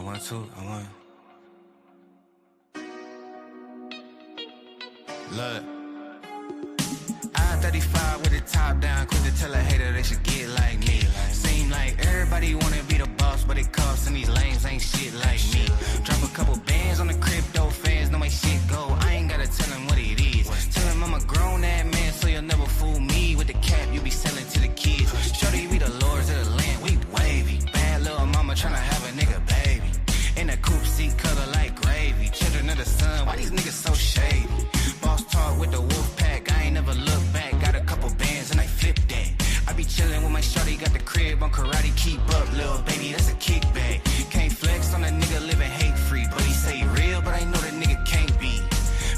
1, 2, I want. Look. I-35 with the top down, quick to tell a hater they should get like me. Seem like everybody wanna be the boss, but it costs and these lames ain't shit like me. Drop a couple bands on the crypto fans, know my shit go. I ain't gotta tell them what it is. Tell them I'm a grown ass man, so you'll never fool me with the cap you be selling to the kids. Shorty, we the lords of the land, we wavy. Bad little mama tryna have a nigga baby. In a coupe seat color like gravy. Children of the sun, why these niggas so shady? Boss talk with the wolf pack, I ain't never look back. Got a couple bands and I flip that. I be chillin' with my shorty, got the crib on karate. Keep up, little baby, that's a kickback. Can't flex on a nigga living hate free, but he say real, but I know the nigga can't be.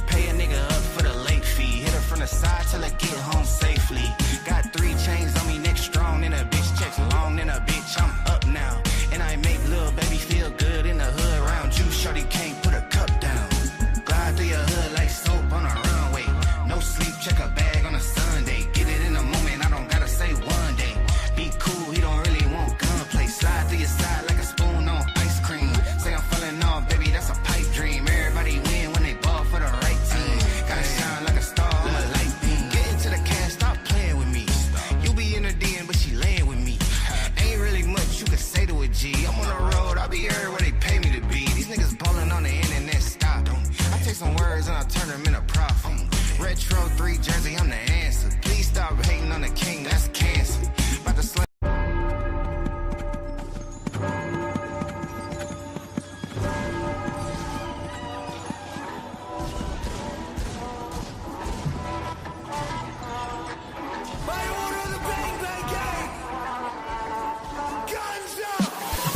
Pay a nigga up for the late fee. Hit her from the side till I get home safely. Got 3 chains on me, neck strong, and a bitch checks long, and a bitch I'm up now. And I make little baby feel good in the hood around you. Shorty can't put a cup down. Glide through your hood like soap on a runway. No sleep, check a bag on a Sunday. Get it in a moment, I don't gotta say one day. Be cool, he don't really want gunplay. Slide through your side like a spoon on ice cream. Say I'm falling off, baby, that's a pipe dream. Everybody win when they ball for the right team. Gotta shine like a star, I'm a light beam. Get into the cash, stop playing with me. You be in the DM, but she laying with me. Ain't really much you can say to a G. I'm on the road, I'll be everywhere they pay me to be. These niggas ballin' on the internet, stop. I take some words and I turn them into profit. Retro 3 jersey, I'm the answer. Please stop hating on the king, that's cancer. About to slam.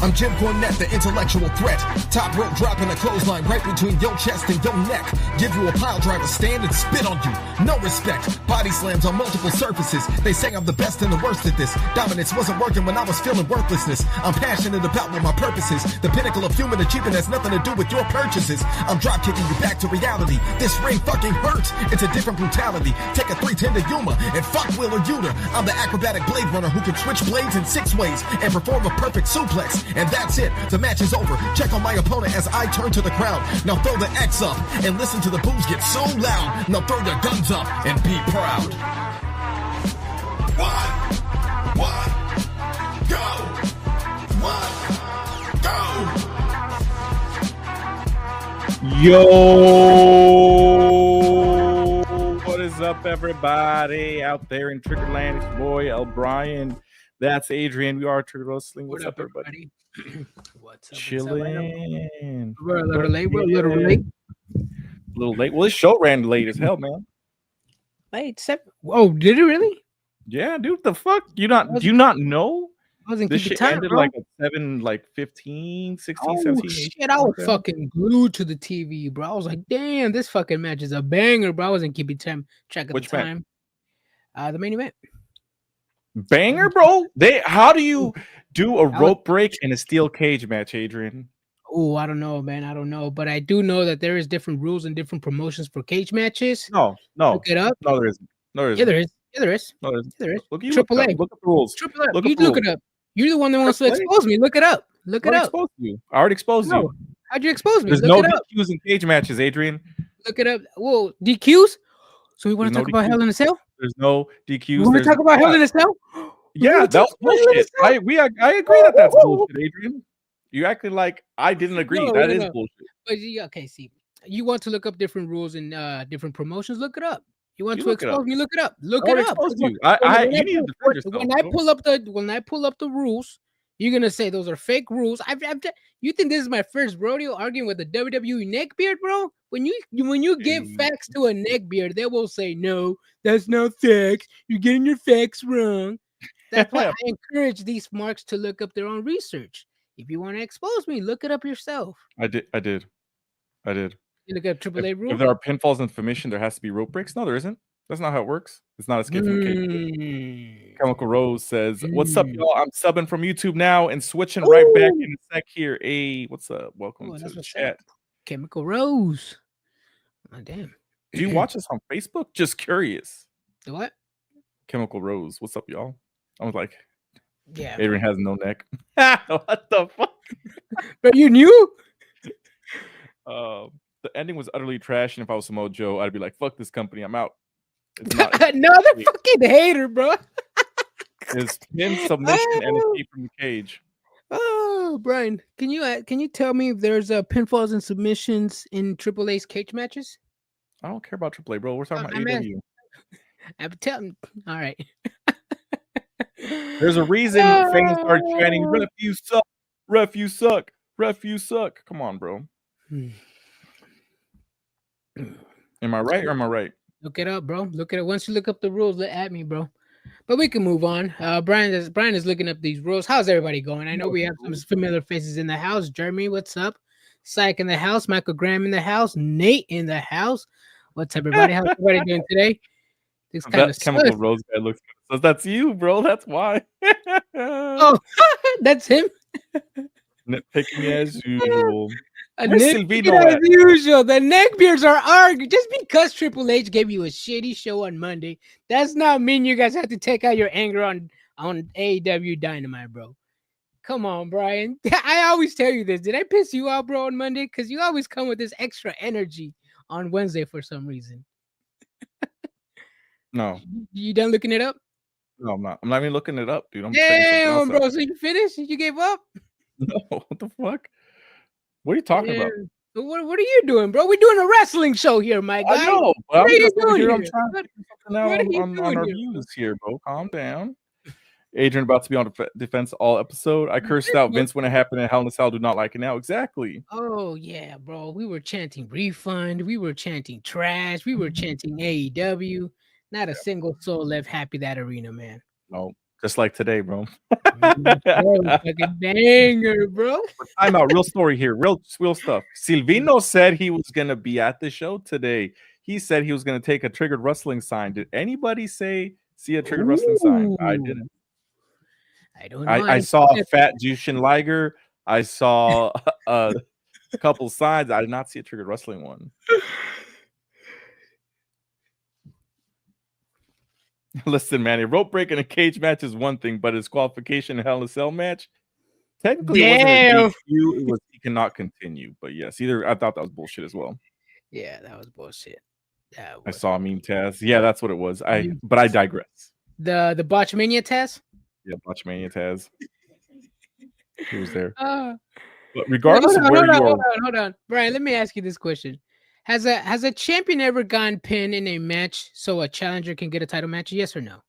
I'm Jim Cornette, the intellectual threat. Top rope dropping a clothesline right between your chest and your neck. Give you a pile driver, stand and spit on you. No respect. Body slams on multiple surfaces. They say I'm the best and the worst at this. Dominance wasn't working when I was feeling worthlessness. I'm passionate about what my purpose is. The pinnacle of human achievement has nothing to do with your purchases. I'm drop kicking you back to reality. This ring fucking hurts. It's a different brutality. Take a 310 to Yuma and fuck Wheeler Yuta. I'm the acrobatic blade runner who can switch blades in 6 ways and perform a perfect suplex. And that's it. The match is over. Check on my opponent as I turn to the crowd. Now throw the X up and listen to the boos get so loud. Now throw your guns up and be proud. 1, 1, go. 1, go. Yo, what is up, everybody out there in Triggerland? It's your boy O'Brien. That's Adrian. We are Trigger Wrestling. What's up, everybody? What's up? Chilling. We're a little late. A little late. Well, this show ran late as hell, man. Late 7. Oh, did it really? Yeah, dude. The fuck? Do you not know? I wasn't This keeping shit time, ended bro. like at 7, like 15, 16, Oh 17. shit! I was fucking glued to the TV, bro. I was like, damn, this fucking match is a banger, bro. I wasn't keeping track of Which the time. The main event. Banger, bro. How do you do a rope break in a steel cage match, Adrian? Oh, I don't know, man. I don't know, but I do know that there is different rules and different promotions for cage matches. No. Look it up. No, there isn't. Yeah, there is. Yeah, there is. No, there isn't. Yeah, there is. Look, you Triple look A. up. Look up the rules. Triple A. Look You up look rules. it up. You're the one that wants to Triple A. expose me. Look it up. Look it I up. exposed you. I already exposed No. you. How'd you expose me? There's Look no it up. DQs in cage matches, Adrian. Look it up. Whoa, DQs? So we want to There's talk no about DQs. Hell in a Cell? There's no DQs. You want to talk about Hell in a Cell? Yeah, that was bullshit. I agree that that's bullshit, Adrian. You acting like I didn't agree. That is bullshit. But okay, see, you want to look up different rules and different promotions? Look it up. You want You to look it expose up. me? Look it up. Look I it already up. exposed you. You need to defend yourself. When I pull up the rules, you're gonna say those are fake rules. You think this is my first rodeo arguing with the WWE neckbeard, bro? When you give facts to a neckbeard, they will say, no, that's not facts. You're getting your facts wrong. That's why I encourage these marks to look up their own research. If you want to expose me, look it up yourself. I did. You look at AAA rules. If there are pinfalls and submission, there has to be rope breaks. No, there isn't. That's not how it works. It's not a skip from the cage. Chemical Rose says, "What's up, y'all? I'm subbing from YouTube now and switching right back in a sec here. Hey, what's up? Welcome to the chat." Chemical Rose. Oh, damn. Do you watch us on Facebook? Just curious. The what? Chemical Rose. What's up, y'all? I was like, yeah. Adrian has no neck. What the fuck? But you knew? The ending was utterly trash, and if I was Samoa Joe, I'd be like, "Fuck this company, I'm out." It's Another fucking hater, bro. His pin, submission, and escape from the cage. Oh, Brian, can you tell me if there's pinfalls and submissions in Triple A's cage matches? I don't care about AAA, bro. We're talking about AEW. I'm telling. All right. There's a reason fans started chanting, "Ref, you suck! Ref, you suck! Ref, you suck!" Come on, bro. Am I right or am I right? Look it up, bro. Look at it. Once you look up the rules, at me, bro. But we can move on. Brian is looking up these rules. How's everybody going? I know we have some familiar faces in the house. Jeremy, what's up? Psych in the house. Michael Graham in the house. Nate in the house. What's up, everybody? How's everybody doing today? This kind of Chemical Rose guy looks good. So that's you, bro. That's why. Oh, that's him. Nitpicking as usual. Nitpicking as usual. The neckbeards are arguing. Just because Triple H gave you a shitty show on Monday, does not mean you guys have to take out your anger on AEW Dynamite, bro. Come on, Brian. I always tell you this. Did I piss you out, bro, on Monday? Because you always come with this extra energy on Wednesday for some reason. No. You done looking it up? No, I'm not. I'm not even looking it up, dude. Damn, bro. So you finished? You gave up? No, what the fuck? What are you talking about? What are you doing, bro? We're doing a wrestling show here, my guy. I know. What are you doing here? I'm trying to do something on our views here, bro. Calm down. Adrian about to be on defense all episode. I cursed out Vince when it happened in Hell in a Cell. Do not like it now. Exactly. Oh, yeah, bro. We were chanting refund. We were chanting trash. We were chanting AEW. Not a single soul left happy that arena, man. No, just like today, bro. Fucking banger, bro. Time out. Real story here. Real stuff. Silvino said he was going to be at the show today. He said he was going to take a Triggered Wrestling sign. Did anybody see a Triggered Wrestling sign? I didn't. I don't know. I saw a fat Jushin Liger. I saw a couple signs. I did not see a Triggered Wrestling one. Listen, man, a rope break in a cage match is one thing, but his qualification in Hell in a Cell match, technically, it wasn't a DQ. It was he cannot continue. But yes, I thought that was bullshit as well. Yeah, that was bullshit. I saw a meme Taz. Yeah, that's what it was. But I digress. The Botchmania Taz? Yeah, Botchmania Taz. He was there. But regardless of where you are, hold on, Brian. Let me ask you this question: Has a champion ever gone pinned in a match so a challenger can get a title match? Yes or no?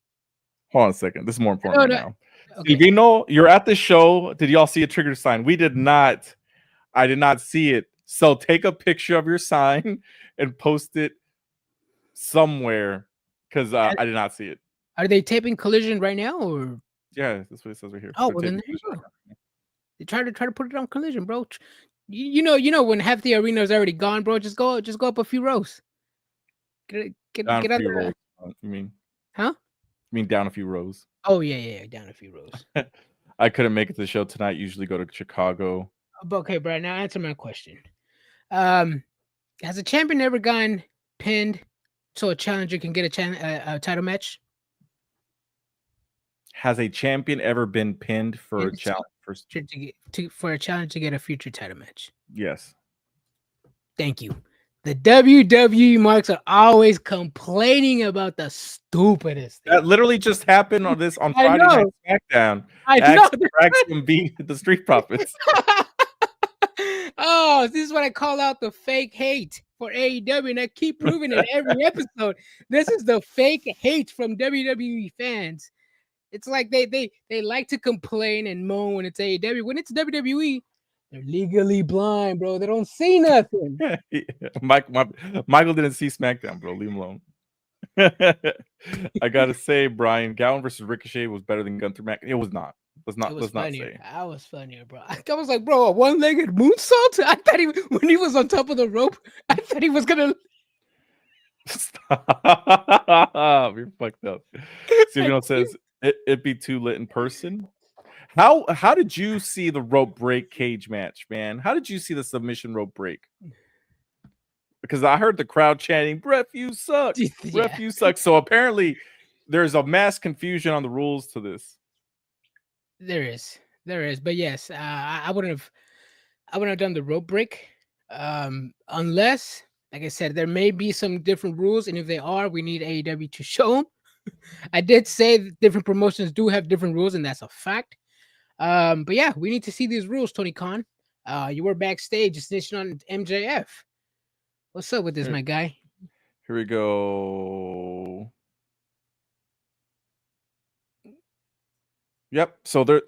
Hold on a second. This is more important now. Okay. Silvino, you're at the show. Did y'all see a trigger sign? We did not. I did not see it. So take a picture of your sign and post it somewhere because I did not see it. Are they taping Collision right now, or? Yeah, that's what it says right here. Oh, well, then there you go. They try to put it on Collision, bro. You know when half the arena is already gone, bro. Just go up a few rows. Get down a few rows. You mean? Huh? You mean down a few rows? Oh yeah, down a few rows. I couldn't make it to the show tonight. Usually go to Chicago. Okay, Brian. Now answer my question. Has a champion ever gone pinned so a challenger can get a title match? Has a champion ever been pinned for a challenge for a challenge to get a future title match? Yes. Thank you. The WWE marks are always complaining about the stupidest thing. That literally just happened on Friday Night SmackDown. I know. Braxton beat the Street Profits. Oh, this is what I call out the fake hate for AEW, and I keep proving it every episode. This is the fake hate from WWE fans. It's like they like to complain and moan when it's AEW. When it's WWE, they're legally blind, bro. They don't see nothing. Michael didn't see SmackDown, bro. Leave him alone. I gotta say, Brian, Gowan versus Ricochet was better than Gunther Mac. It was not. Let's not say. I was funnier, bro. I was like, bro, a one-legged moonsault? I thought when he was on top of the rope, I thought he was gonna. Stop. You're fucked up. Silvino says it'd be too lit in person. How did you see the rope break cage match, man? How did you see the submission rope break? Because I heard the crowd chanting, "Ref, you suck! Ref, you suck!" So apparently, there's a mass confusion on the rules to this. There is. There is, but yes, I wouldn't have done the rope break, unless, like I said, there may be some different rules, and if they are, we need AEW to show them. I did say that different promotions do have different rules, and that's a fact. But yeah, we need to see these rules, Tony Khan. You were backstage, snitching on MJF. What's up with this, my guy? Here we go. Yep. So there,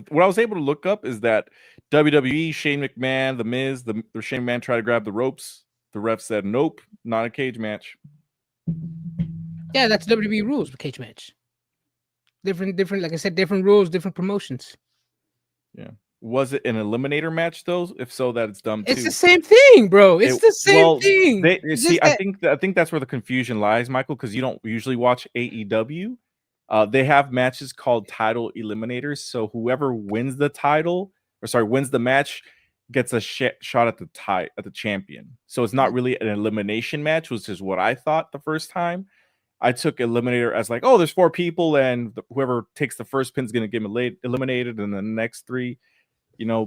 what I was able to look up is that WWE, Shane McMahon, The Miz, the Shane McMahon tried to grab the ropes. The ref said, "Nope, not a cage match." Yeah, that's WWE rules, cage match. Different. Like I said, different rules, different promotions. Yeah. Was it an eliminator match though? If so, that it's dumb too. It's the same thing, bro. It's the same thing. I think that's where the confusion lies, Michael, because you don't usually watch AEW. They have matches called title eliminators. So whoever wins the wins the match, gets a shot at the champion. So it's not really an elimination match, which is what I thought the first time. I took eliminator as like, oh, there's 4 people, and whoever takes the first pin is going to get eliminated, and the next 3,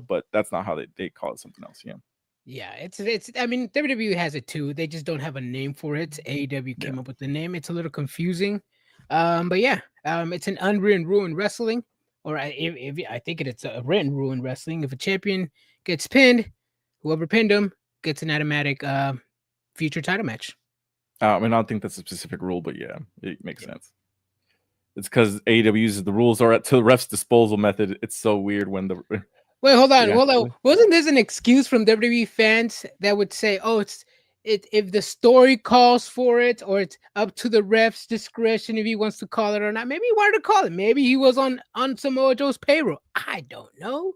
but that's not how they call it, something else. Yeah, it's. I mean, WWE has it too. They just don't have a name for it. AEW came up with the name. It's a little confusing, but yeah, it's an unwritten rule in wrestling, or if I think it's a written rule in wrestling. If a champion gets pinned, whoever pinned him gets an automatic future title match. I don't think that's a specific rule, but yeah, it makes sense. It's because AEW uses the rules are to the ref's disposal method. It's so weird when the wait, hold on. Wasn't this an excuse from WWE fans that would say, "Oh, if the story calls for it, or it's up to the ref's discretion if he wants to call it or not." Maybe he wanted to call it. Maybe he was on Samoa Joe's payroll. I don't know.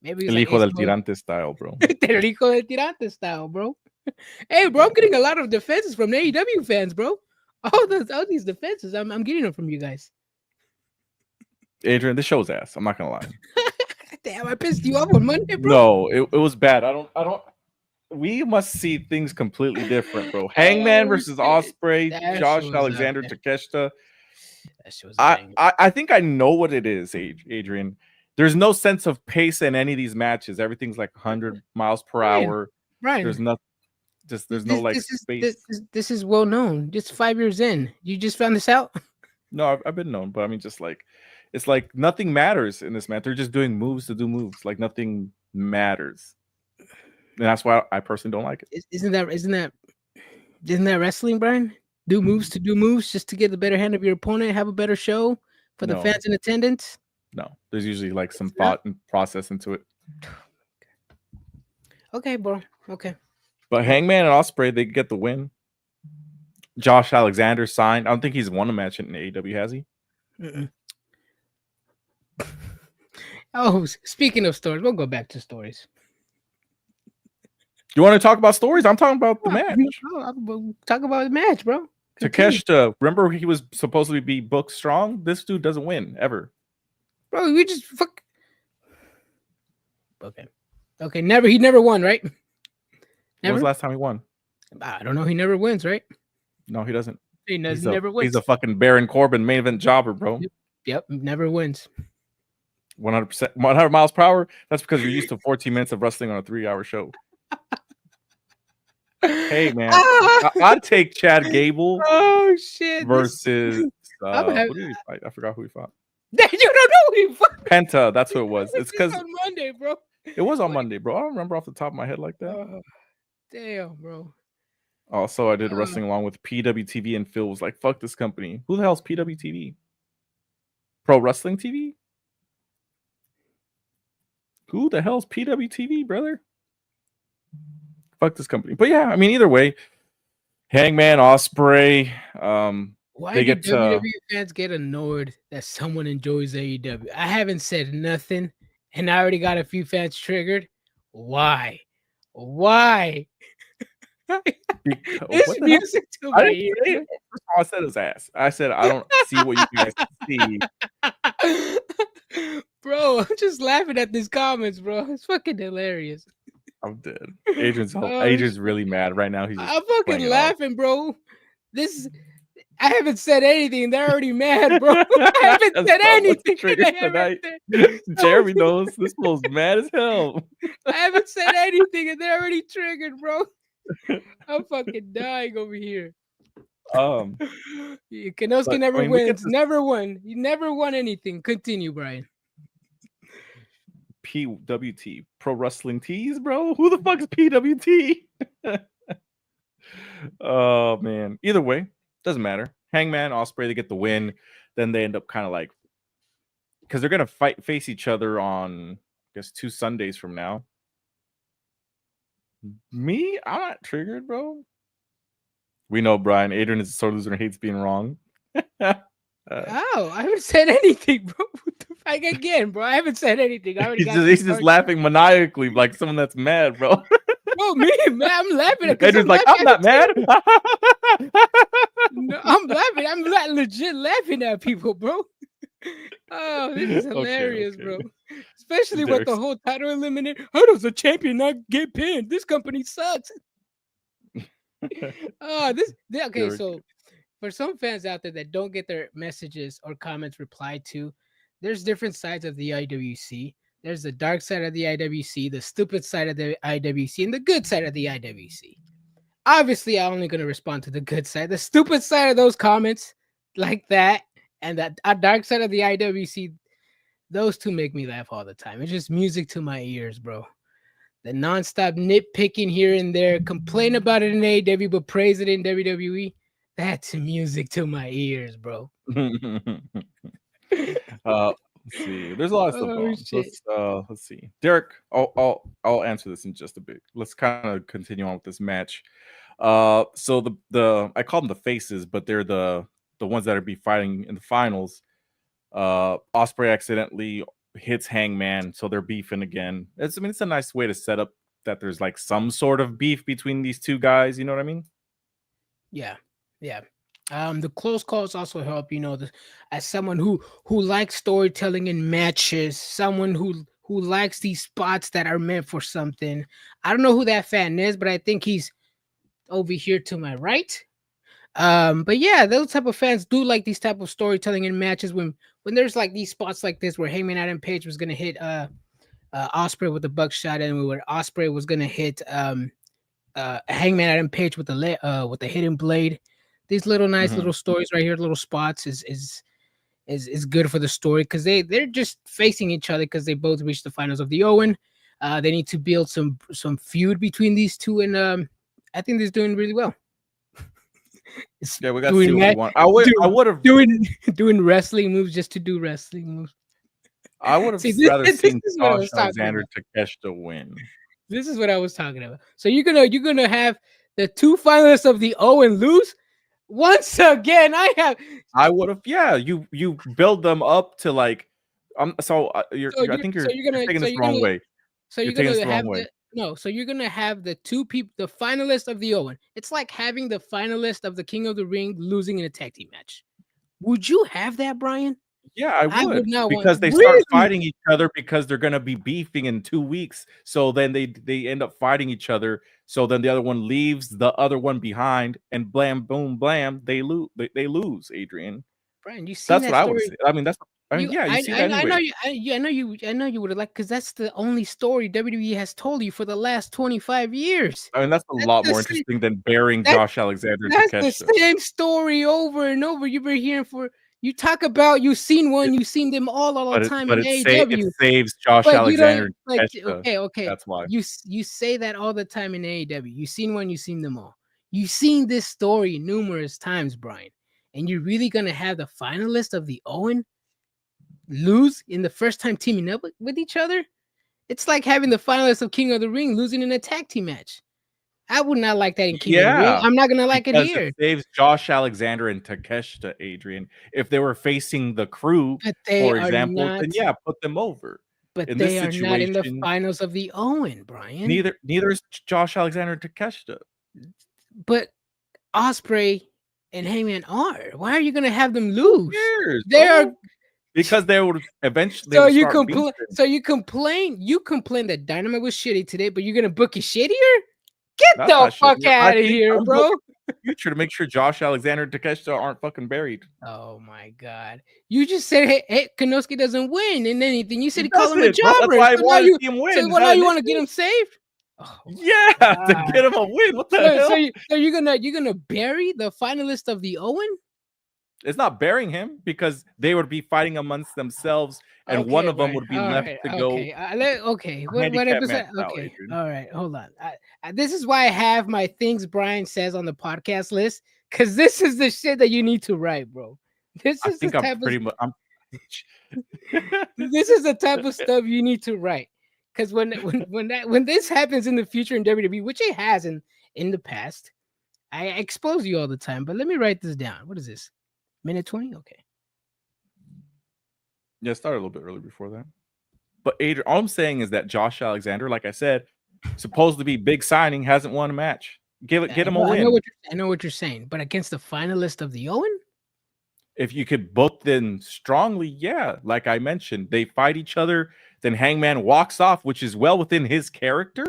Maybe El hijo del tirante style, bro. El hijo del tirante style, bro. Hey, bro, I'm getting a lot of defenses from AEW fans, bro. All these defenses, I'm getting them from you guys. Adrian, this show's ass. I'm not gonna lie. Damn, I pissed you off on Monday, bro. No, it was bad. I don't. We must see things completely different, bro. Hangman versus Ospreay, Josh Alexander, Takeshita. I think I know what it is, Adrian. There's no sense of pace in any of these matches. Everything's like 100 miles per hour. Right. There's nothing. There's no space. This is well known. Just 5 years in, you just found this out. No, I've been known, but I mean, just like it's like nothing matters in this match. They're just doing moves to do moves. Like nothing matters, and that's why I personally don't like it. Isn't that wrestling, Brian? Do moves to do moves just to get the better hand of your opponent, have a better show for the fans in attendance. No, there's usually like some thought and process into it. Okay, bro. Okay. But Hangman and Ospreay, they get the win. Josh Alexander signed. I don't think he's won a match in AEW, has he? Mm-mm. Oh, speaking of stories, we'll go back to stories. You want to talk about stories? I'm talking about the match. We'll talk about the match, bro. Takeshita, remember he was supposed to be booked strong? This dude doesn't win, ever. Bro, we just fuck. Okay, he never won, right? When was the last time he won? I don't know. He never wins, right? No, he doesn't. He never wins. He's a fucking Baron Corbin main event jobber, bro. Yep, never wins. 100%, 100 miles per hour. That's because you're used to 14 minutes of wrestling on a 3-hour show. Hey, man, I'd take Chad Gable. Oh shit! Versus who did he fight? I forgot who he fought. You don't know who he fought. Penta. That's who it was. It's because on Monday, bro. It was on Monday, bro. I don't remember off the top of my head like that. Damn, bro. Also, I did wrestling along with PWTV, and Phil was like, "Fuck this company. Who the hell's PWTV? Pro Wrestling TV? Who the hell's PWTV, brother? Fuck this company." But yeah, I mean, either way, Hangman, Ospreay. Why do WWE fans get annoyed that someone enjoys AEW? I haven't said nothing, and I already got a few fans triggered. Why? It's music to my ear. First of all, I said his ass. I said I don't see what you guys see. Bro, I'm just laughing at these comments, bro. It's fucking hilarious. I'm dead. Adrian's really mad right now. I'm fucking laughing, bro. I haven't said anything. They're already mad, bro. I haven't That's said not what's anything. triggered tonight. Jeremy knows this fool's mad as hell. I haven't said anything, and they're already triggered, bro. I'm fucking dying over here. Kenosuke never wins. Never won. You never won anything. Continue, Brian. PWT, Pro Wrestling Tees, bro. Who the fuck is PWT? Oh man. Either way, doesn't matter. Hangman, Ospreay, they get the win. Then they end up kind of like, because they're gonna face each other on, I guess, 2 Sundays from now. Me, I'm not triggered, bro. We know Brian. Adrian is a sore loser and hates being wrong. I haven't said anything, bro. What the fuck again, bro? I haven't said anything. He's just laughing maniacally like someone that's mad, bro. No, me, man, I'm laughing. Adrian's like, I'm not mad. No, I'm laughing. I'm legit laughing at people, bro. Oh, this is hilarious, okay. bro. Especially with the whole title eliminated. How does a champion not get pinned? This company sucks. Okay, so for some fans out there that don't get their messages or comments replied to, there's different sides of the IWC. There's the dark side of the IWC, the stupid side of the IWC, and the good side of the IWC. Obviously, I'm only going to respond to the good side. The stupid side of those comments like that and that dark side of the IWC, those two make me laugh all the time. It's just music to my ears, bro. The nonstop nitpicking here and there, complain about it in AEW, but praise it in WWE. That's music to my ears, bro. Let's see. There's a lot of stuff. Let's see. Derek, I'll answer this in just a bit. Let's kind of continue on with this match. So the I call them the faces, but they're the ones that are be fighting in the finals. Ospreay accidentally hits Hangman, so they're beefing again. It's a nice way to set up that there's like some sort of beef between these two guys. You know what I mean? Yeah. The close calls also help, as someone who likes storytelling in matches, someone who likes these spots that are meant for something. I don't know who that fan is, but I think he's over here to my right. But yeah, those type of fans do like these type of storytelling in matches when there's like these spots like this where Hangman Adam Page was gonna hit Ospreay with the buckshot, and where Ospreay was gonna hit Hangman Adam Page with the hidden blade. These little nice little stories right here, little spots is good for the story because they're just facing each other because they both reached the finals of the Owen. They need to build some feud between these two, and I think they're doing really well. Yeah, we got to see what we want. I would have doing wrestling moves just to do wrestling moves. I would have rather seen Josh Alexander Takeshita win. This is what I was talking about. So you're gonna have the two finalists of the Owen lose. Once again, I would have. Yeah, you build them up to like. I think you're taking this the wrong way. So you're gonna have So you're gonna have the two people, the finalists of the Owen. It's like having the finalist of the King of the Ring losing in a tag team match. Would you have that, Brian? Yeah, I would not because they start fighting each other because they're gonna be beefing in 2 weeks. So then they end up fighting each other. So then the other one leaves the other one behind, and blam, boom, blam, they lose. They lose, Adrian. Brian, you see that's what I would say. I mean, you see that anyway. I know you would have liked because that's the only story WWE has told you for the last 25 years. I mean, that's a lot more interesting than burying Josh Alexander. That's the same story over and over. You've been hearing for. You talk about you've seen them all the time in AEW. It saves Josh Alexander. Okay. That's why you say that all the time in AEW. You've seen one, you've seen them all. You've seen this story numerous times, Brian. And you're really gonna have the finalist of the Owen lose in the first time teaming up with each other? It's like having the finalist of King of the Ring losing in a tag team match. I would not like that in King of the Ring. I'm not gonna like it here. It saves Josh Alexander and Takeshita, Adrian. If they were facing the Crew, for example, then yeah, put them over. But they are not in the finals of the Owen, Brian. Neither is Josh Alexander and Takeshita. But Ospreay and Hangman are. Why are you gonna have them lose? Because they would eventually. So you complain that Dynamite was shitty today, but you're gonna book it shittier? Get the fuck out of here, bro. future to make sure Josh Alexander and Takeshita aren't fucking buried. Oh my god! You just said hey, Kanosuke doesn't win in anything. You said he called him a doesn't, bro. That's jobber. why I So now wanted to you, see him win. so Is well, that now an you want to issue? get him saved? Oh, Yeah, to God. get him a win. What the So, hell? so you're gonna bury the finalist of the Owen? It's not burying him because they would be fighting amongst themselves, and Okay, one of them Brian. would be All left right, to go. okay. What handicap episode? match style, Okay, Adrian. all right. Hold on. This is why I have my things Brian says on the podcast list, because this is the shit that you need to write, bro. This I is the think I'm type pretty of much. this is the type of stuff you need to write. Because when this happens in the future in WWE, which it has in the past, I expose you all the time. But let me write this down. What is this? Minute 20? Okay. Yeah, it started a little bit early before that. But Adrian, all I'm saying is that Josh Alexander, like I said, supposed to be big signing, hasn't won a match. Get him a win. I know what you're saying, but against the finalist of the Owen? If you could book them strongly, yeah. Like I mentioned, they fight each other, then Hangman walks off, which is well within his character.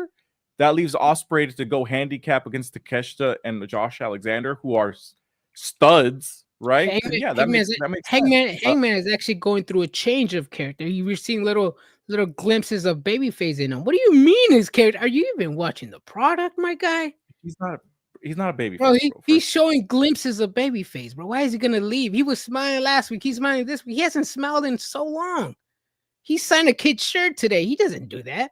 That leaves Ospreay to go handicap against Takeshita and Josh Alexander, who are studs, right? That makes sense. Hangman is actually going through a change of character. We're seeing little glimpses of babyface in him. What do you mean his character? Are you even watching the product, my guy? He's not a babyface. Bro, he's showing glimpses of babyface, bro. Why is he gonna leave? He was smiling last week. He's smiling this week. He hasn't smiled in so long. He signed a kid's shirt today. He doesn't do that.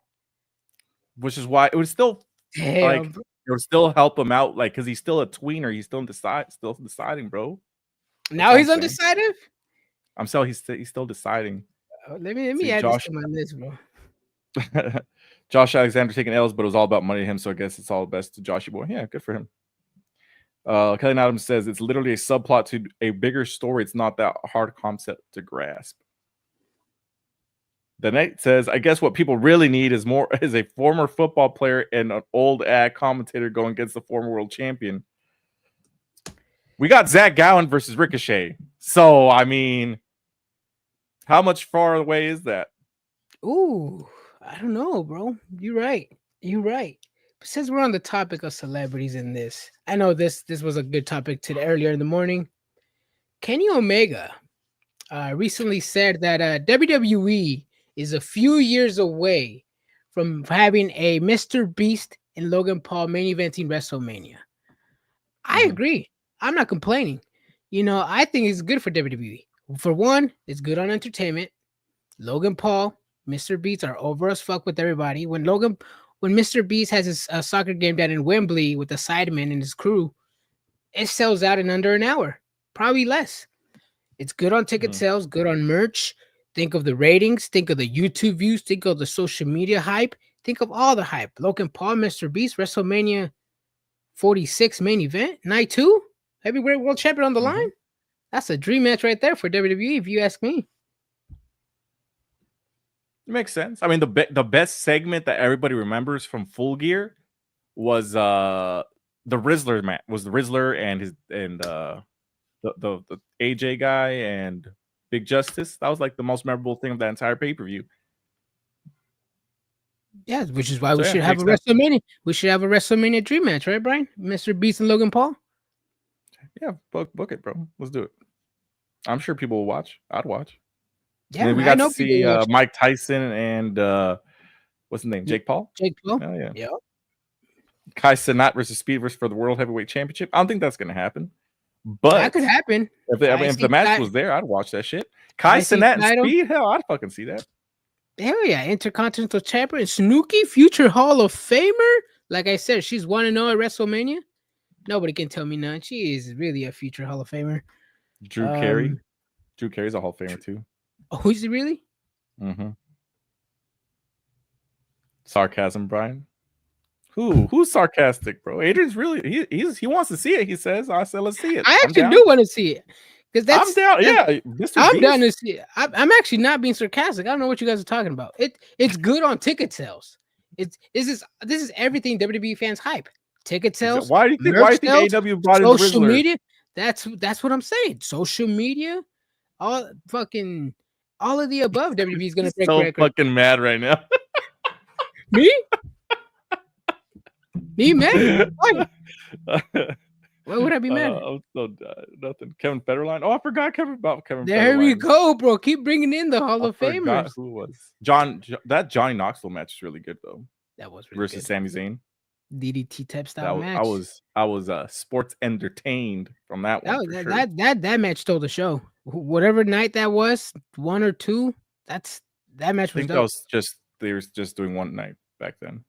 Which is why it would still it would still help him out, like because he's still a tweener. He's still deciding, bro. Now he's undecided. I'm saying he's still deciding. Let me add this to my list, bro. Josh Alexander taking L's, but it was all about money to him, so I guess it's all best to Joshy boy. Yeah, good for him. Kelly Adams says it's literally a subplot to a bigger story. It's not that hard concept to grasp. The Knight says, I guess what people really need is a former football player and an old ad commentator going against the former world champion. We got Zach Gowen versus Ricochet. So, I mean, how much far away is that? Ooh, I don't know, bro. You're right. But since we're on the topic of celebrities in this, I know this was a good topic earlier in the morning. Kenny Omega recently said that WWE is a few years away from having a Mr. Beast and Logan Paul main eventing WrestleMania. I agree. I'm not complaining. I think it's good for WWE. For one, it's good on entertainment. Logan Paul, Mr. Beast are over as fuck with everybody. When Mr. Beast has his soccer game down in Wembley with the Sidemen and his crew, it sells out in under an hour, probably less. It's good on ticket sales, good on merch. Think of the ratings, think of the YouTube views, think of the social media hype, think of all the hype. Logan Paul, Mr. Beast, WrestleMania 46 main event, night 2, heavyweight world champion on the line. That's a dream match right there for WWE, if you ask me. It makes sense. I mean, the best segment that everybody remembers from Full Gear was the Rizzler match. Was the Rizzler and the AJ guy and Big Justice. That was like the most memorable thing of that entire pay-per-view. Yeah, which is why we should have a WrestleMania. We should have a WrestleMania dream match, right, Brian? Mr. Beast and Logan Paul. Yeah, book it, bro. Let's do it. I'm sure people will watch. I'd watch. Yeah, we got to see Mike Tyson and what's his name? Jake Paul. Jake Paul. Oh yeah. Yeah. Kai Cenat versus Speed versus for the World Heavyweight Championship. I don't think that's gonna happen. But that could happen. If the match was there, I'd watch that shit. Kai Cenat and Speed, hell, I'd fucking see that. Hell yeah, Intercontinental Champion, Snooki, future Hall of Famer. Like I said, she's 1-0 at WrestleMania. Nobody can tell me none. She is really a future Hall of Famer. Drew Carey. Drew Carey's a Hall of Famer too. Oh, is he really? Mm-hmm. Sarcasm, Brian. Who's sarcastic, bro? Adrian's really he wants to see it. He says, "I said, let's see it." I actually do want to see it because I'm down. Yeah, I'm down to see it. I'm actually not being sarcastic. I don't know what you guys are talking about. It's good on ticket sales. This is everything WWE fans hype. Ticket sales. Why do you think AEW brought in social media? That's what I'm saying. Social media, all of the above. WWE is gonna break record. Fucking mad right now. Me? Me, man? What would I be mad at? Nothing. Kevin Federline. Oh, I forgot Kevin Federline. There we go, bro. Keep bringing in the Hall of Famers. Who was that Johnny Knoxville match is really good though. That was really versus good. Sami Zayn. DDT type style match. I was sports entertained from that one. That match stole the show. Whatever night that was, 1 or 2, that match was dope. They were just doing one night back then.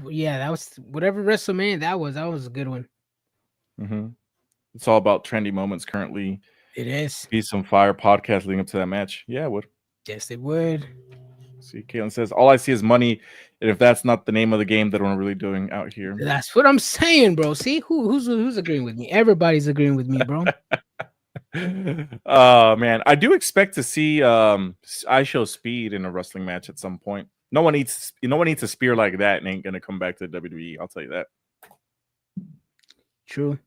Yeah, that was whatever WrestleMania that was a good one. Mm-hmm. It's all about trendy moments currently. It is. Be some fire podcast leading up to that match. Yeah, it would. Yes, it would. See, Caitlin says, all I see is money. And if that's not the name of the game that we're really doing out here. That's what I'm saying, bro. See, who's agreeing with me? Everybody's agreeing with me, bro. Man, I do expect to see I Show Speed in a wrestling match at some point. No one needs a spear like that and ain't gonna come back to WWE. I'll tell you that. True.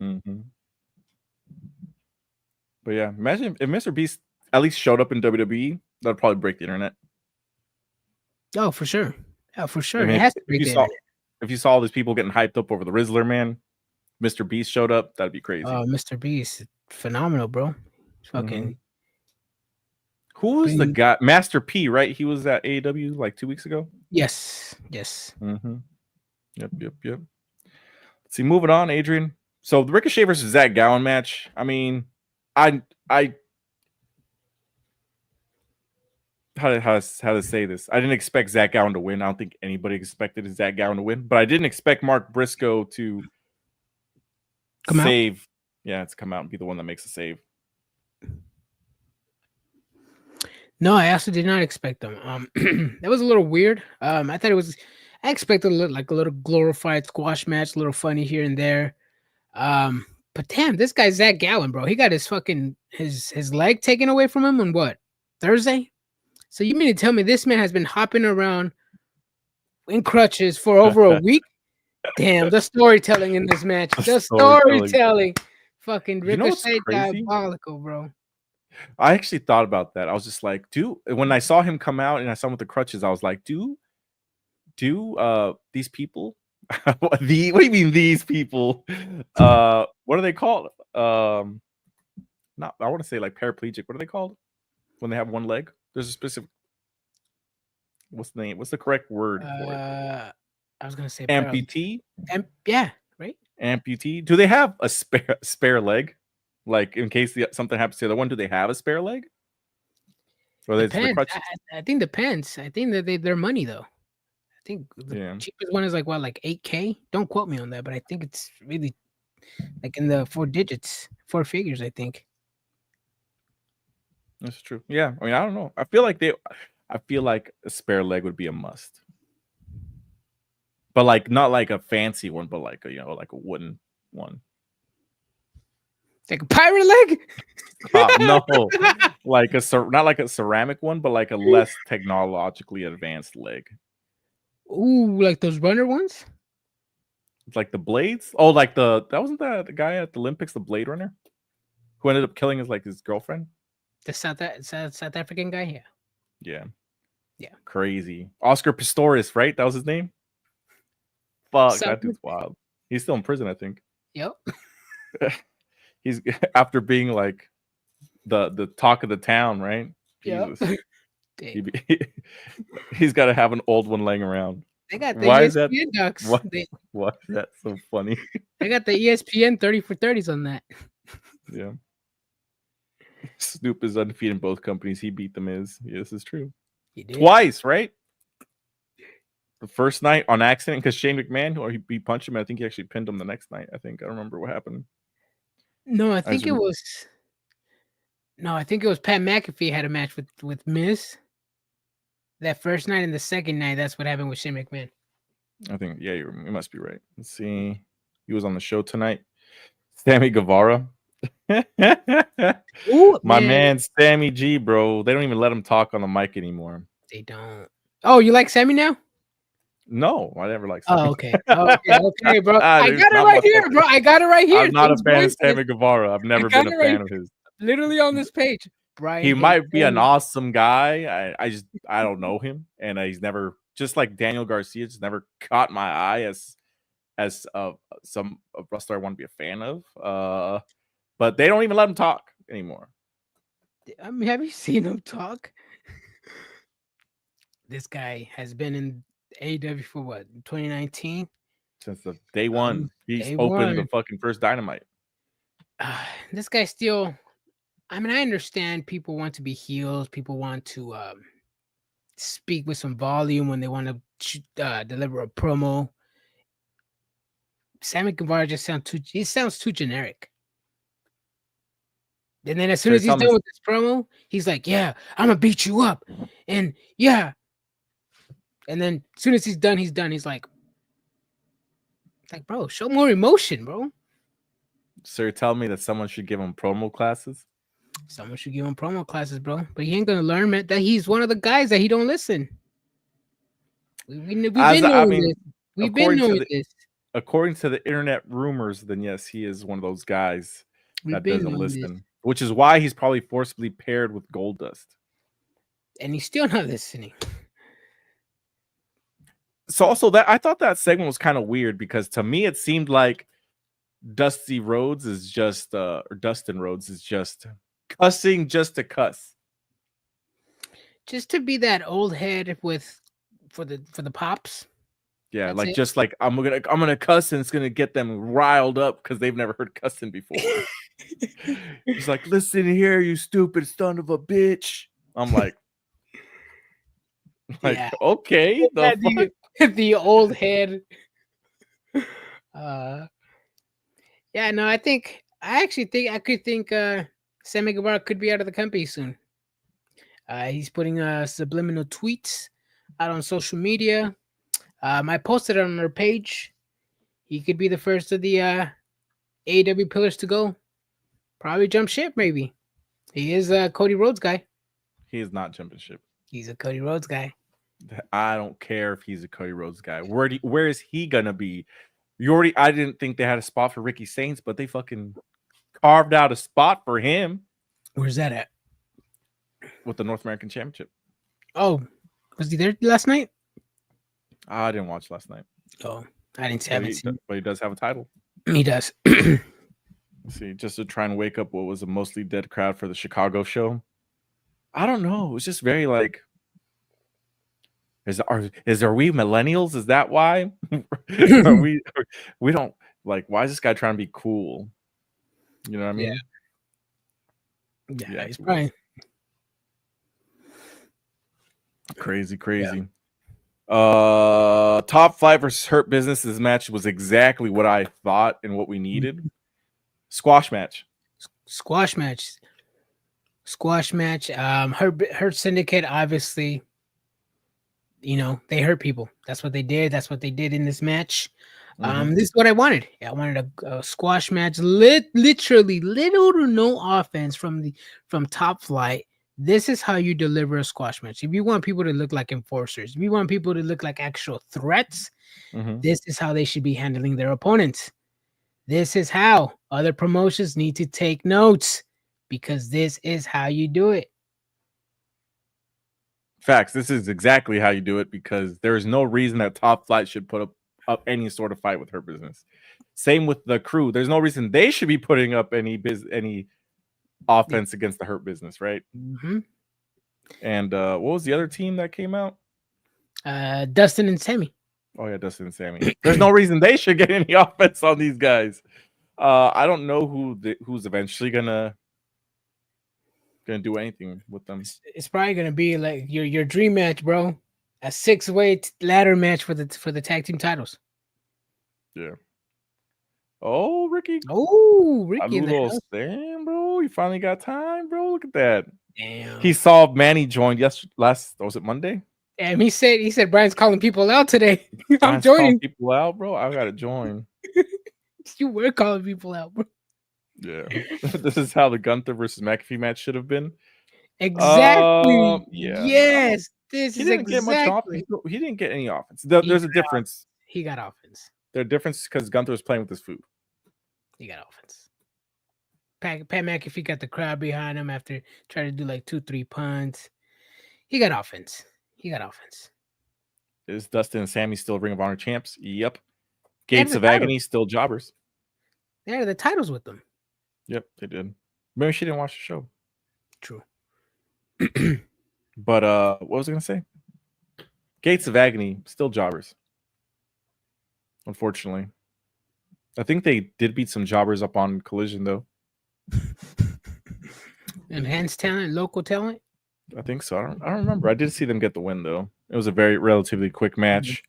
Mm-hmm. But yeah, imagine if Mr. Beast at least showed up in WWE, that'd probably break the internet. Oh, for sure. Yeah, for sure. I mean, it has to break the internet. If you saw all these people getting hyped up over the Rizzler, man, Mr. Beast showed up, that'd be crazy. Oh, Mr. Beast, phenomenal, bro. Fucking. Mm-hmm. Who was the guy? Master P, right? He was at AEW like 2 weeks ago. Yes. Mm-hmm. Yep. Let's see, moving on, Adrian. So the Ricochet versus Zach Gowen match. I mean, how to say this? I didn't expect Zach Gowen to win. I don't think anybody expected Zach Gowen to win, but I didn't expect Mark Briscoe to save. Out. Yeah, to come out and be the one that makes the save. No, I also did not expect them. That was a little weird. I expected a little glorified squash match, a little funny here and there. But damn, this guy Zach Gowen, bro, he got his fucking his leg taken away from him on what? Thursday? So you mean to tell me this man has been hopping around in crutches for over a week? Damn, the storytelling in this match. The storytelling. Fucking Ricochet diabolical, bro. I actually thought about that. I was just like, when I saw him come out and I saw him with the crutches, I was like, do these people what do you mean these people? What are they called? I want to say like paraplegic. What are they called when they have one leg? There's a specific. What's the name? What's the correct word for it? I was gonna say amputee. Yeah, right. Amputee. Do they have a spare leg? Like in case something happens to the other one, do they have a spare leg? Or depends. I think depends. I think that they're money though. I think the cheapest one is like $8K. Don't quote me on that, but I think it's really like in the 4 figures. I think that's true. Yeah, I mean, I don't know. I feel like a spare leg would be a must, but like not like a fancy one, but like like a wooden one. Like a pirate leg? No, like not like a ceramic one, but like a less technologically advanced leg. Ooh, like those runner ones? Like the blades? Oh, like that wasn't the guy at the Olympics, the Blade Runner, who ended up killing his girlfriend? The South African guy, yeah. Crazy. Oscar Pistorius, right? That was his name. Fuck, that dude's wild. He's still in prison, I think. Yep. He's after being like the talk of the town, right? Jesus. He's got to have an old one laying around. They got the ESPN ducks. Why is that so funny? They got the ESPN 30 for 30s on that. Yeah. Snoop is undefeated in both companies. He beat The Miz. Yeah, this is true. He did. Twice, right? The first night on accident because Shane McMahon, he punched him. I think he actually pinned him the next night. I don't remember what happened. No, I think it was Pat McAfee had a match with Miz. That first night and the second night, that's what happened with Shane McMahon. I think, yeah, you must be right. Let's see. He was on the show tonight. Sammy Guevara. Ooh, My man, Sammy G, bro. They don't even let him talk on the mic anymore. They don't. Oh, you like Sammy now? No, I never liked Sammy. Oh, okay. Okay, bro. I got it right here, bro. I got it right here. I'm not a fan of Sammy Guevara. I've never been a fan of his. Literally on this page. Brian, he might be an awesome guy. I don't know him, and he's never, just like Daniel Garcia, just never caught my eye as as some wrestler I want to be a fan of. But they don't even let him talk anymore. I mean, have you seen him talk? This guy has been in AEW for what, 2019? Since the day one, he's day opened one. the fucking first Dynamite. This guy still. I mean, I understand people want to be heels. People want to speak with some volume when they want to deliver a promo. Sammy Guevara just sounds too generic. And then as soon as he's done with this promo, he's like, "Yeah, I'm gonna beat you up," and yeah. And then as soon as he's done, He's like, bro, show more emotion, bro. So you're telling me that someone should give him promo classes? Someone should give him promo classes, bro. But he ain't gonna learn, man, that he's one of the guys that he don't listen. We've been knowing this. We've been knowing this. According to the internet rumors, then yes, he is one of those guys that doesn't listen. Which is why he's probably forcibly paired with Goldust. And he's still not listening. So also that I thought that segment was kind of weird because to me it seemed like Dustin Rhodes is just cussing just to cuss. Just to be that old head for the pops. Yeah, that's like it. Just like I'm gonna cuss and it's gonna get them riled up because they've never heard cussing before. He's like, listen here, you stupid son of a bitch. I'm like, yeah. Okay, the old head. Yeah, no, I could think Sammy Guevara could be out of the company soon. He's putting subliminal tweets out on social media. I posted it on our page. He could be the first of the AEW pillars to go. Probably jump ship, maybe. He is a Cody Rhodes guy. He is not jumping ship. He's a Cody Rhodes guy. I don't care if he's a Cody Rhodes guy. Where is he gonna be? I didn't think they had a spot for Ricky Saints, but they fucking carved out a spot for him. Where's that at? With the North American Championship. Oh, was he there last night? I didn't watch last night. Oh, I haven't seen. But he does have a title. He does. See, just to try and wake up what was a mostly dead crowd for the Chicago show. I don't know. It was just very like, are we millennials? Is that why? we don't like, why is this guy trying to be cool? You know what I mean? Yeah, he's probably crazy. Yeah. Top Flight versus Hurt Business's match was exactly what I thought and what we needed. Squash match. Hurt Syndicate, obviously, they hurt people. That's what they did. That's what they did in this match. This is what I wanted. I wanted a squash match. Literally little to no offense from Top Flight. This is how you deliver a squash match. If you want people to look like enforcers, if you want people to look like actual threats, this is how they should be handling their opponents. This is how other promotions need to take notes, because this is how you do it. Facts. This is exactly how you do it, because there is no reason that Top Flight should put up any sort of fight with Hurt Business. Same with the Crew. There's no reason they should be putting up any offense against the Hurt Business, right? And what was the other team that came out? Dustin and Sammy. Oh yeah, Dustin and Sammy. There's no reason they should get any offense on these guys. I don't know who's eventually gonna do anything with them. It's probably gonna be like your dream match, bro. A 6-way ladder match for the tag team titles. Yeah. Oh, Ricky. Oh, Ricky. Damn, bro. You finally got time, bro. Look at that. Damn. He saw Manny join was it Monday? Damn, he said Brian's calling people out today. I'm joining people out, bro. I gotta join. You were calling people out, bro. Yeah. This is how the Gunther versus McAfee match should have been. Exactly. Yeah. Yes. This is exactly. Get much offense. He didn't get any offense. There's a difference. He got offense. There's a difference because Gunther was playing with his food. He got offense. Pat McAfee got the crowd behind him after trying to do like 2-3 punts. He got offense. Is Dustin and Sammy still Ring of Honor champs? Yep. Gates of Agony, still jobbers. They had the titles with them. Yep, they did. Maybe she didn't watch the show. True. But what was I gonna say? Gates of Agony, still jobbers. Unfortunately. I think they did beat some jobbers up on Collision though. Enhanced talent, local talent? I think so. I don't remember. I did see them get the win though. It was a very relatively quick match.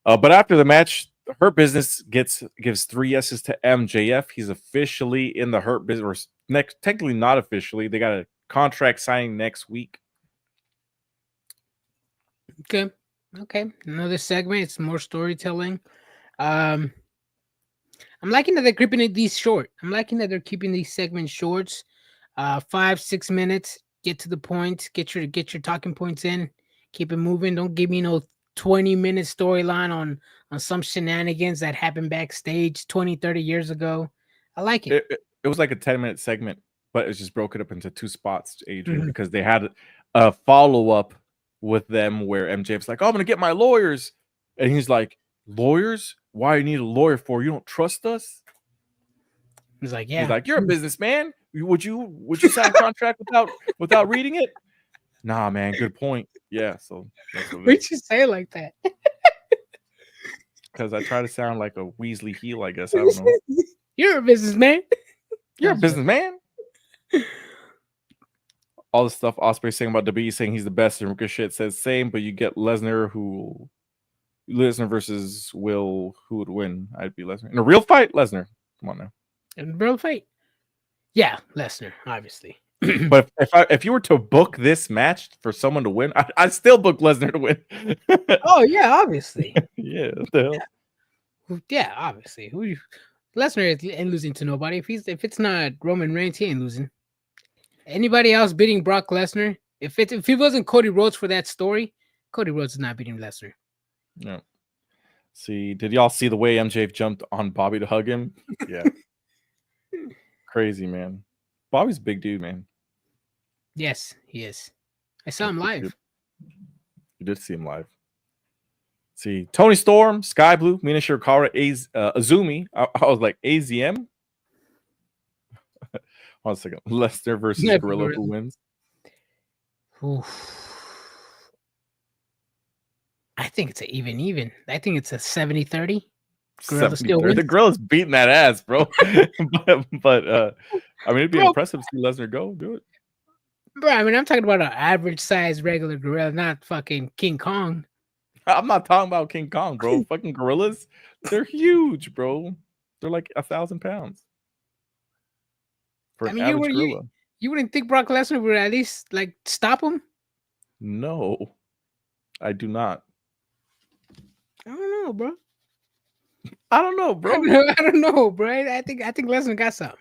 But after the match, Hurt Business gives 3 yeses to MJF. He's officially in the Hurt Business. Technically not officially. They got a contract signing next week. Okay. Another segment. It's more storytelling. I'm liking that they're keeping these short. I'm liking that they're keeping these segments shorts. 5-6 minutes. Get to the point. Get your talking points in. Keep it moving. Don't give me no 20-minute storyline on some shenanigans that happened backstage 20-30 years ago. I like it. It was like a 10-minute segment, but it's just broken up into 2 spots, Adrian, because they had a follow-up with them where MJF's like, oh, I'm going to get my lawyers. And he's like, lawyers? Why do you need a lawyer for? You don't trust us? He's like, yeah. He's like, you're a businessman. Would you sign a contract without reading it? Nah, man, good point. Yeah, so that's what Why'd you say it like that? Because I try to sound like a Weasley heel, I guess. I don't know. You're a businessman. You're a businessman. All the stuff Ospreay saying about WWE, saying he's the best, and Ricochet says same, but you get Lesnar versus Will, who would win? I'd be Lesnar. In a real fight, Lesnar. Come on now. In a real fight? Yeah, Lesnar, obviously. But if you were to book this match for someone to win, I'd still book Lesnar to win. Oh yeah, obviously. Yeah, what the hell? Yeah, obviously. Lesnar ain't losing to nobody. If it's not Roman Reigns, he ain't losing. Anybody else beating Brock Lesnar? If it wasn't Cody Rhodes for that story, Cody Rhodes is not beating Lesnar. No. See, did y'all see the way MJF jumped on Bobby to hug him? Yeah. Crazy, man. Bobby's a big dude, man. Yes, he is. I saw him live. You did see him live. See, Tony Storm, Sky Blue, Mina Shirakawa, Azumi. I was like, AZM? 1 second. Lesnar versus Gorilla, who wins? Oof. I think it's an even. I think it's a 70-30. The Gorilla's beating that ass, bro. but I mean, it'd be impressive to see Lesnar go do it. Bro, I mean, I'm talking about an average size regular gorilla, not fucking King Kong. I'm not talking about King Kong, bro. Fucking gorillas, they're huge, bro. They're like 1,000 pounds. For an average gorilla. You wouldn't think Brock Lesnar would at least like stop him? No, I do not. I don't know, bro. I don't know, bro. I don't know, bro. I think Lesnar got something.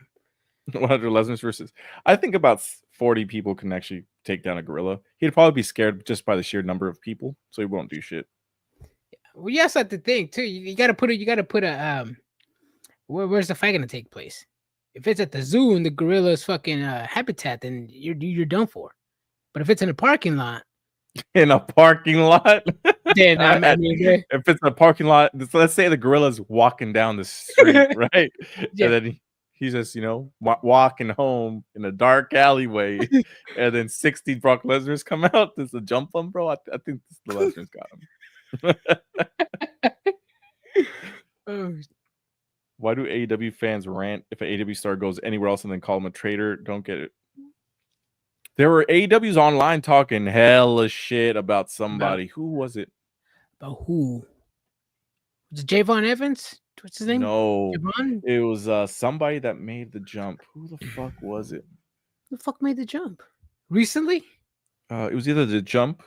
100 Lesnar's versus. I think about 40 people can actually take down a gorilla. He'd probably be scared just by the sheer number of people, so he won't do shit. Well, yes, that's the thing too. You gotta put a where's the fight gonna take place? If it's at the zoo and the gorilla's fucking habitat, then you're done for. But if it's in a parking lot, then I mean, if it's in a parking lot, so let's say the gorilla's walking down the street, right? Yeah. And then he's just, walking home in a dark alleyway, and then 60 Brock Lesnar's come out to jump him, bro. I think the Lesnar's got him. Why do AEW fans rant if an AEW star goes anywhere else and then call him a traitor? Don't get it. There were AEWs online talking hella shit about somebody. Who was it? About who? Was it Javon Evans? What's his name? No. Javon? It was somebody that made the jump. Who the fuck was it? Who the fuck made the jump? Recently? It was either the jump.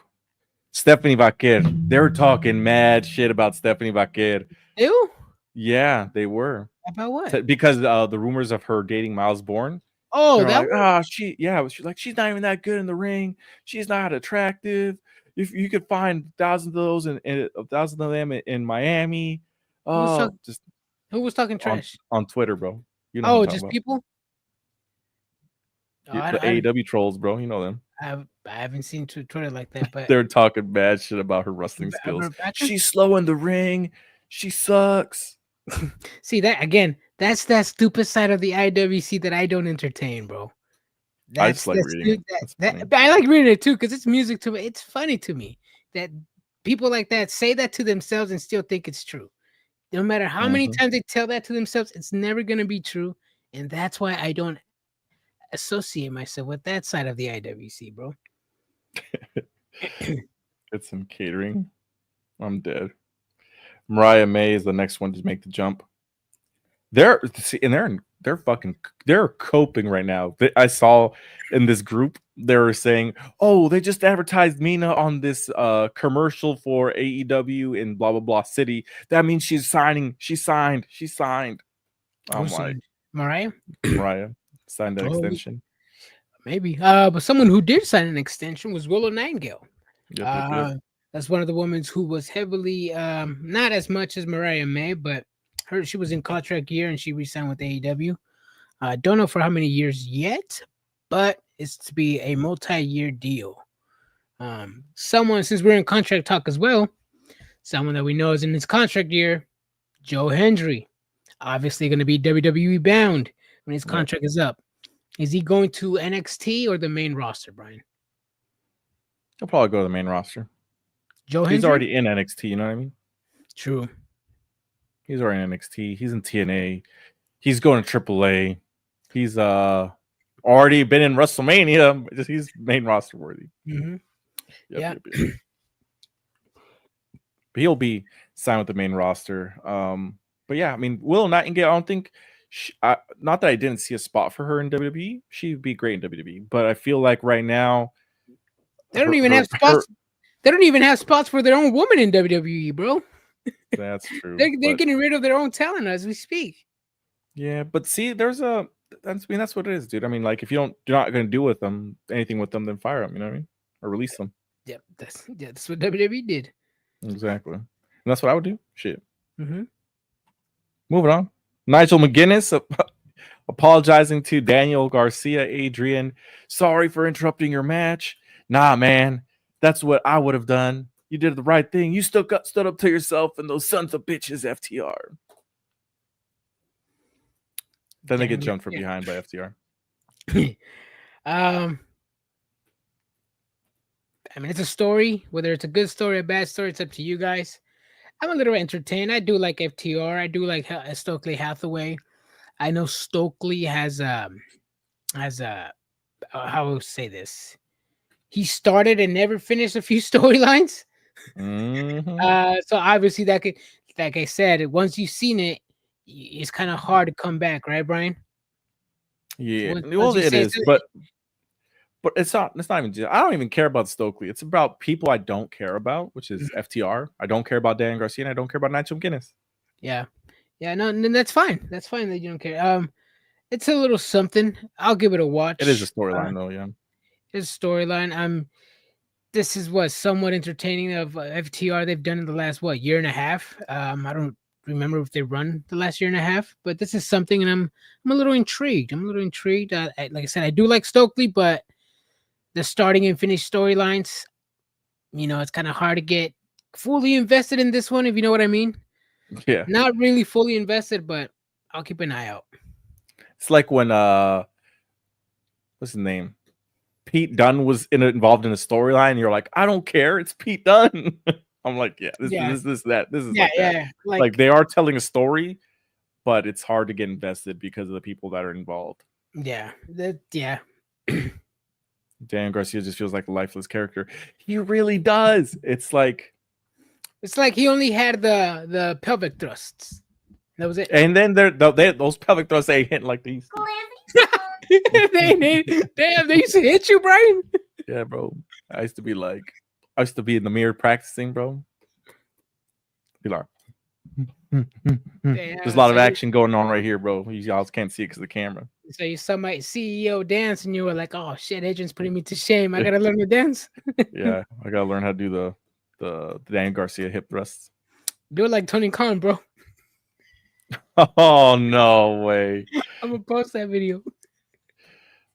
Stephanie Vaquer. They were talking mad shit about Stephanie Vaquer. Ew? Yeah, they were. About what? Because the rumors of her dating Miles Bourne. Oh, that like, she's like, she's not even that good in the ring. She's not attractive. If you could find thousands of those and thousands of them in Miami. Who was talking trash on Twitter, bro? You know just about. People. The AEW trolls, bro. You know them. I haven't seen Twitter like that, but they're talking bad shit about her wrestling skills. She's slow in the ring. She sucks. See that again? That's that stupid side of the IWC that I don't entertain, bro. I just like reading it. But I like reading it too because it's music to me. It's funny to me that people like that say that to themselves and still think it's true. No matter how many times they tell that to themselves, it's never gonna be true, and that's why I don't associate myself with that side of the IWC, bro. Get some catering. I'm dead. Mariah May is the next one to make the jump. They're coping right now. I saw in this group they were saying, "Oh, they just advertised Mina on this commercial for AEW in blah blah blah city. That means she's signing. She signed. I'm like, Mariah signed that extension. Maybe. But someone who did sign an extension was Willow Nightingale. Yep. That's one of the women who was heavily, not as much as Mariah May, but she was in contract year and she re-signed with AEW. Don't know for how many years yet, but it's to be a multi-year deal. Someone, since we're in contract talk as well, someone that we know is in his contract year, Joe Hendry, obviously going to be WWE bound when his contract is up. Is he going to NXT or the main roster, Brian? He'll probably go to the main roster. He's already in NXT, you know what I mean? True. He's already in NXT. He's in TNA. He's going to AAA. He's already been in WrestleMania. He's main roster worthy. Mm-hmm. Yep. But he'll be signed with the main roster. But yeah, I mean, Willow Nightingale, I don't think not that I didn't see a spot for her in WWE. She'd be great in WWE. But I feel like right now they don't even have spots. They don't even have spots for their own woman in WWE, bro. That's true. They're getting rid of their own talent as we speak. Yeah, but see, that's what it is, dude. I mean, like if you're not going to do anything with them, then fire them. You know what I mean? Or release them. Yep, that's what WWE did. Exactly, and that's what I would do. Shit. Mm-hmm. Moving on. Nigel McGuinness apologizing to Daniel Garcia. Adrian, sorry for interrupting your match. Nah, man, that's what I would have done. You did the right thing. You stood up to yourself and those sons of bitches, FTR. Then they get jumped from behind by FTR. I mean, it's a story. Whether it's a good story or a bad story, it's up to you guys. I'm a little entertained. I do like FTR. I do like Stokely Hathaway. I know Stokely has how will I say this? He started and never finished a few storylines. Mm-hmm. So obviously that could, like I said, once you've seen it, it's kind of hard to come back, right, Brian? Yeah, well, it is, but it's not even. I don't even care about Stokely. It's about people I don't care about, which is FTR. I don't care about Dan Garcia, and I don't care about Nigel McGuinness. Yeah, no, that's fine. That's fine that you don't care. It's a little something. I'll give it a watch. It is a storyline, though. Yeah, it's a storyline. This is what somewhat entertaining of FTR they've done in the last year and a half. I don't remember if they run the last year and a half, but this is something, and I'm a little intrigued. Like I said, I do like Stokely, but the starting and finish storylines, it's kind of hard to get fully invested in this one, if you know what I mean. Yeah, not really fully invested, but I'll keep an eye out. It's like when what's his name? Pete Dunne was involved in a storyline. You're like, I don't care. It's Pete Dunne. I'm like, this is that. Like they are telling a story, but it's hard to get invested because of the people that are involved. Yeah. Dan Garcia just feels like a lifeless character. He really does. It's like he only had the pelvic thrusts. That was it. And then those pelvic thrusts ain't hitting like these. they used to hit you, Brian. Yeah, bro. I used to be in the mirror practicing, bro. Be like, there's a lot of action going on right here, bro. Y'all can't see it because of the camera. So you saw my CEO dance, and you were like, "Oh shit, Adrian's putting me to shame. I gotta learn to dance." Yeah, I gotta learn how to do the Dan Garcia hip thrusts. Do it like Tony Khan, bro. Oh no way! I'm gonna post that video.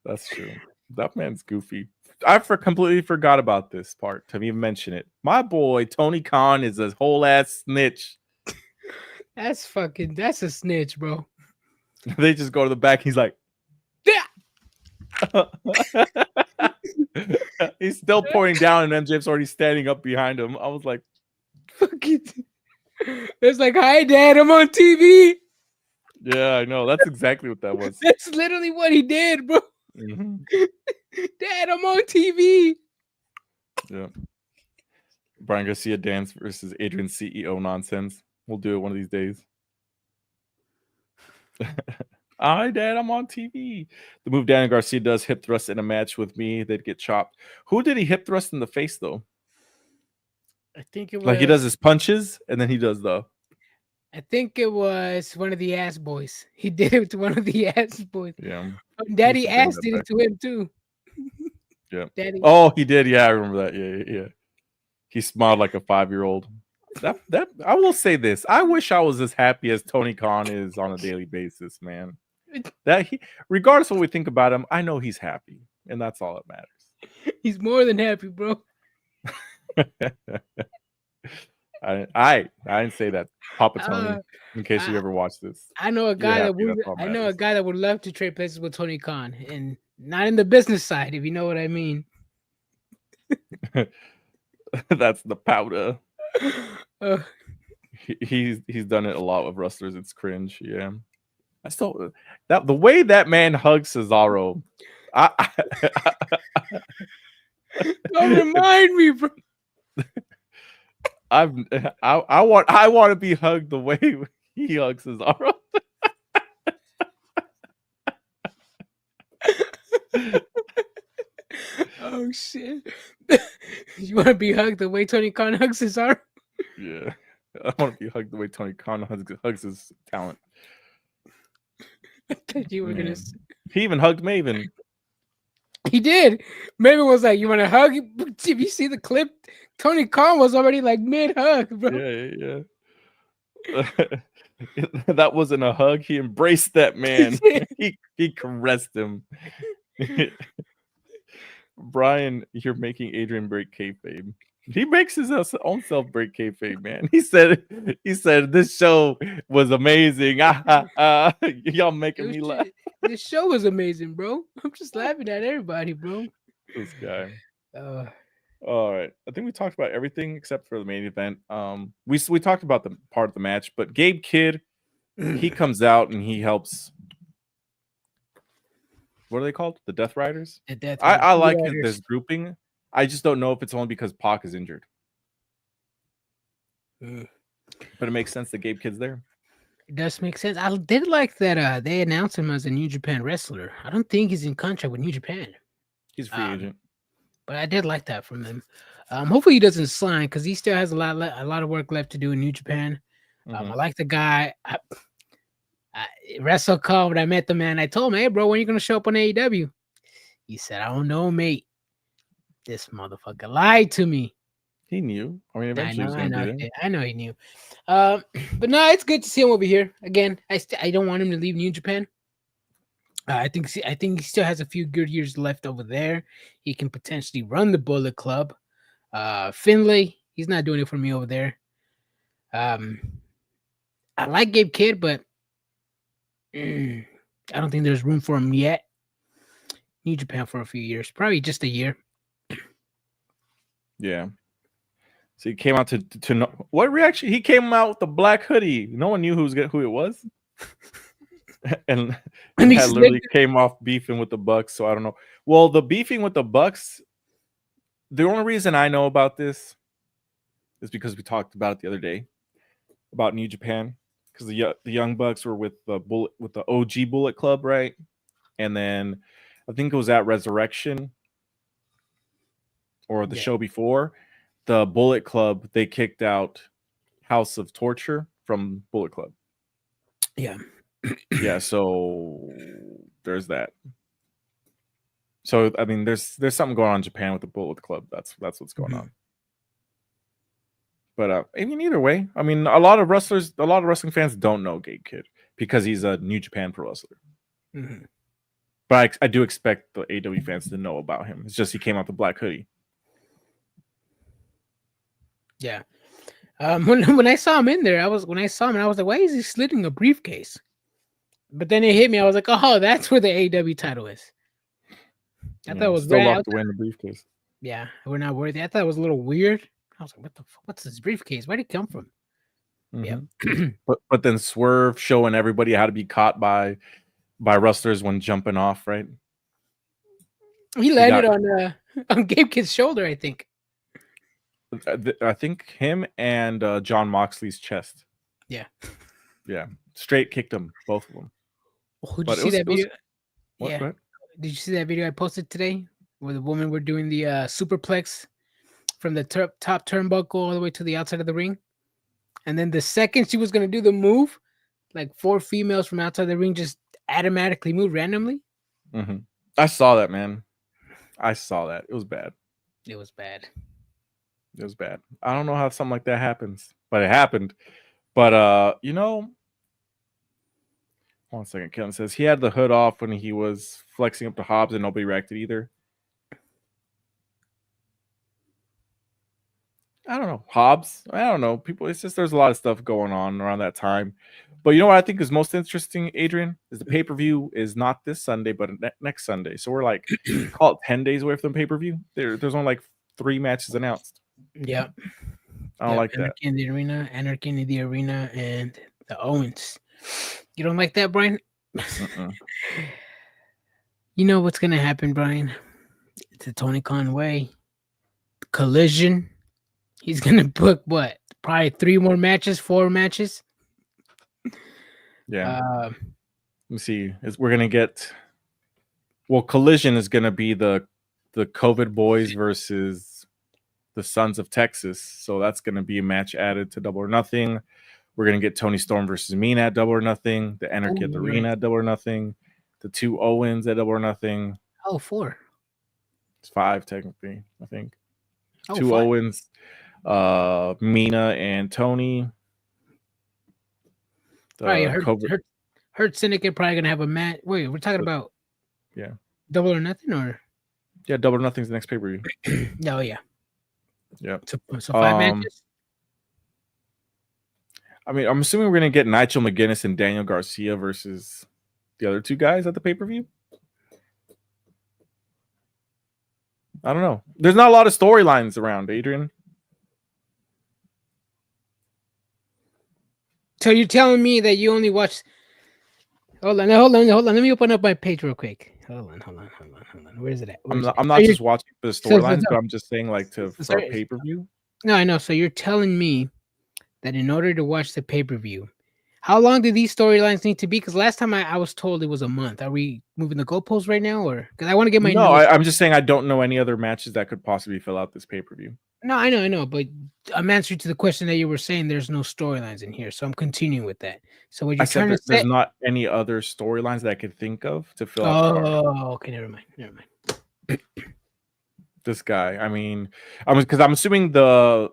That's true. That man's goofy. I completely forgot about this part to even mention it. My boy Tony Khan is a whole ass snitch. That's a snitch, bro. They just go to the back. He's like, Yeah. he's still pointing down, and MJF's already standing up behind him. I was like, Fucking. It's like, hi, Dad, I'm on TV. yeah, I know. That's exactly what that was. That's literally what he did, bro. Mm-hmm. Dad, I'm on TV. Yeah. Brian Garcia dance versus Adrian CEO nonsense. We'll do it one of these days. Hi, Dad, I'm on TV. The move Daniel Garcia does, hip thrust in a match with me, they'd get chopped. Who did he hip thrust in the face, though? I think it was Like he does his punches, and then he does the... I think it was one of the ass boys. He did it to one of the ass boys. Yeah. Daddy ass did it to him, too. Yeah. Daddy. Oh, he did. Yeah, I remember that. Yeah. He smiled like a 5-year-old. That I will say this. I wish I was as happy as Tony Khan is on a daily basis, man. That regardless of what we think about him, I know he's happy, and that's all that matters. He's more than happy, bro. I didn't say that, Papa Tony. In case you ever watch this, I know a guy that would love to trade places with Tony Khan, and not in the business side, if you know what I mean. That's the powder. He's done it a lot with wrestlers. It's cringe. Yeah, I still the way that man hugs Cesaro. Don't remind me, bro. I want to be hugged the way he hugs Cesaro. Oh shit! You want to be hugged the way Tony Khan hugs Cesaro? Yeah, I want to be hugged the way Tony Khan hugs his talent. I thought you were gonna say. He even hugged Maven. He did. Maven was like, "You want to hug?" If you see the clip, Tony Khan was already like mid hug, bro. Yeah. That wasn't a hug. He embraced that man. he caressed him. Brian, you're making Adrian break kayfabe. He makes his own self break kayfabe, man. He said this show was amazing. Y'all making me laugh. This show was amazing, bro. I'm just laughing at everybody, bro. This guy. All right. I think we talked about everything except for the main event. We talked about the part of the match, but Gabe Kidd, he comes out and he helps. What are they called? The Death Riders? I like this grouping. I just don't know if it's only because Pac is injured. But it makes sense that Gabe Kidd's there. It does make sense. I did like that they announced him as a New Japan wrestler. I don't think he's in contract with New Japan. He's a free agent. But I did like that from him. Hopefully he doesn't slide because he still has a lot of work left to do in New Japan. I like the guy. WrestleCon, when I met the man, I told him, "Hey, bro, when are you going to show up on AEW?" He said, "I don't know, mate." This motherfucker lied to me. He knew. I mean, eventually he's going to be there. I know he knew. But no, it's good to see him over here. Again, I don't want him to leave New Japan. I think he still has a few good years left over there. He can potentially run the Bullet Club. Finlay, he's not doing it for me over there. I like Gabe Kidd, but I don't think there's room for him yet. New Japan for a few years, probably just a year. Yeah. So he came out to know what reaction? He came out with the black hoodie. No one knew who it was. and he literally came off beefing with the Bucks. So I don't know. Well, the beefing with the Bucks, the only reason I know about this is because we talked about it the other day about New Japan. Because the Young Bucks were with the OG Bullet Club, right? And then I think it was at Resurrection or the show before, the Bullet Club, they kicked out House of Torture from Bullet Club. Yeah. Yeah, so there's that. So I mean, there's something going on in Japan with the Bullet Club. That's what's going on. But I mean, either way, I mean, a lot of wrestling fans don't know Gabe Kidd because he's a New Japan Pro wrestler. But I do expect the AEW fans to know about him. It's just he came out the black hoodie. Yeah. When I saw him in there, I was like, why is he slitting a briefcase? But then it hit me. I was like, oh, that's where the AEW title is. I thought it was still locked away in the briefcase. Yeah, we're not worthy. I thought it was a little weird. I was like, what the fuck? What's this briefcase? Where'd it come from? Mm-hmm. but then Swerve showing everybody how to be caught by wrestlers when jumping off, right? He landed on Gabe Kidd's shoulder, I think. I think him and John Moxley's chest. Yeah. Yeah. Straight kicked them, both of them. Oh, did you see that video? Yeah. What? Did you see that video I posted today where the women were doing the superplex from the top turnbuckle all the way to the outside of the ring? And then the second she was going to do the move, like 4 females from outside the ring just automatically moved randomly. Mm-hmm. I saw that, man. I saw that. It was bad. It was bad. It was bad. I don't know how something like that happens, but it happened. But, one second. Kellen says he had the hood off when he was flexing up to Hobbs and nobody reacted either. I don't know. Hobbs? I don't know. People, it's just there's a lot of stuff going on around that time. But you know what I think is most interesting, Adrian, is the pay-per-view is not this Sunday, but next Sunday. So we're like, call it 10 days away from the pay-per-view. There's only like 3 matches announced. Yeah. I don't like Anarchy in the Arena, Anarchy in the Arena, and the Owens. You don't like that, Brian? You know what's going to happen, Brian? It's a Tony Khan way. Collision. He's going to book what? Probably 3 more matches, 4 matches. Yeah. Let me see. We're going to get... Well, Collision is going to be the COVID Boys versus the Sons of Texas. So that's going to be a match added to Double or Nothing. We're going to get Tony Storm versus Mina at Double or Nothing. The Anarchy at the Arena at Double or Nothing. The 2 Owens at Double or Nothing. Oh, 4. It's 5 technically, I think. Oh, 2 5. Owens, Mina and Tony. Hurt Syndicate probably going to have a match. Wait, we're talking about Double or Nothing, or? Yeah, Double or Nothing's the next pay-per-view. Oh, yeah. Yeah. So 5 matches? I mean, I'm assuming we're going to get Nigel McGuinness and Daniel Garcia versus the other 2 guys at the pay-per-view. I don't know. There's not a lot of storylines around, Adrian. So you're telling me that you only watched... Hold on. Let me open up my page real quick. Hold on. Where is it at? I'm not just watching for the storylines, but I'm just saying like for a pay-per-view. No, I know. So you're telling me that in order to watch the pay-per-view, how long do these storylines need to be? Because last time I was told it was a month. Are we moving the goalposts right now, or because I want to get my notes? I'm just saying I don't know any other matches that could possibly fill out this pay-per-view. No, I know, but I'm answering to the question that you were saying. There's no storylines in here, so I'm continuing with that. So what you're trying to say? There's not any other storylines that I could think of to fill out. Oh, okay, never mind. This guy. I mean, because I'm assuming the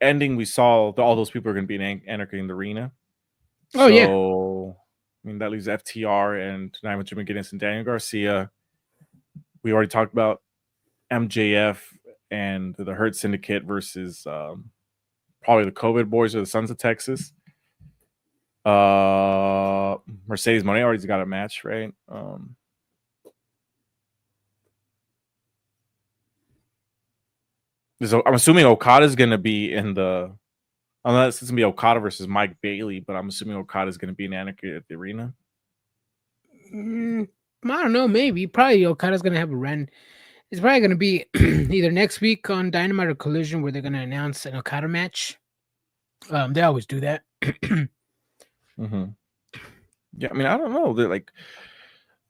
ending we saw, all those people are going to be in Anarchy in the Arena. Oh, yeah. I mean, that leaves FTR and Nigel McGuinness and Daniel Garcia. We already talked about MJF and the Hurt Syndicate versus probably the COVID Boys or the Sons of Texas. Mercedes Moné already got a match, right? I'm assuming Okada's going to be in the... Unless it's going to be Okada versus Mike Bailey, but I'm assuming Okada's going to be in Anarchy at the Arena. I don't know, maybe. Probably Okada's going to have a run. It's probably going to be either next week on Dynamite or Collision where they're going to announce an Okada match. They always do that. Mm-hmm. Yeah, I mean, I don't know. They're like,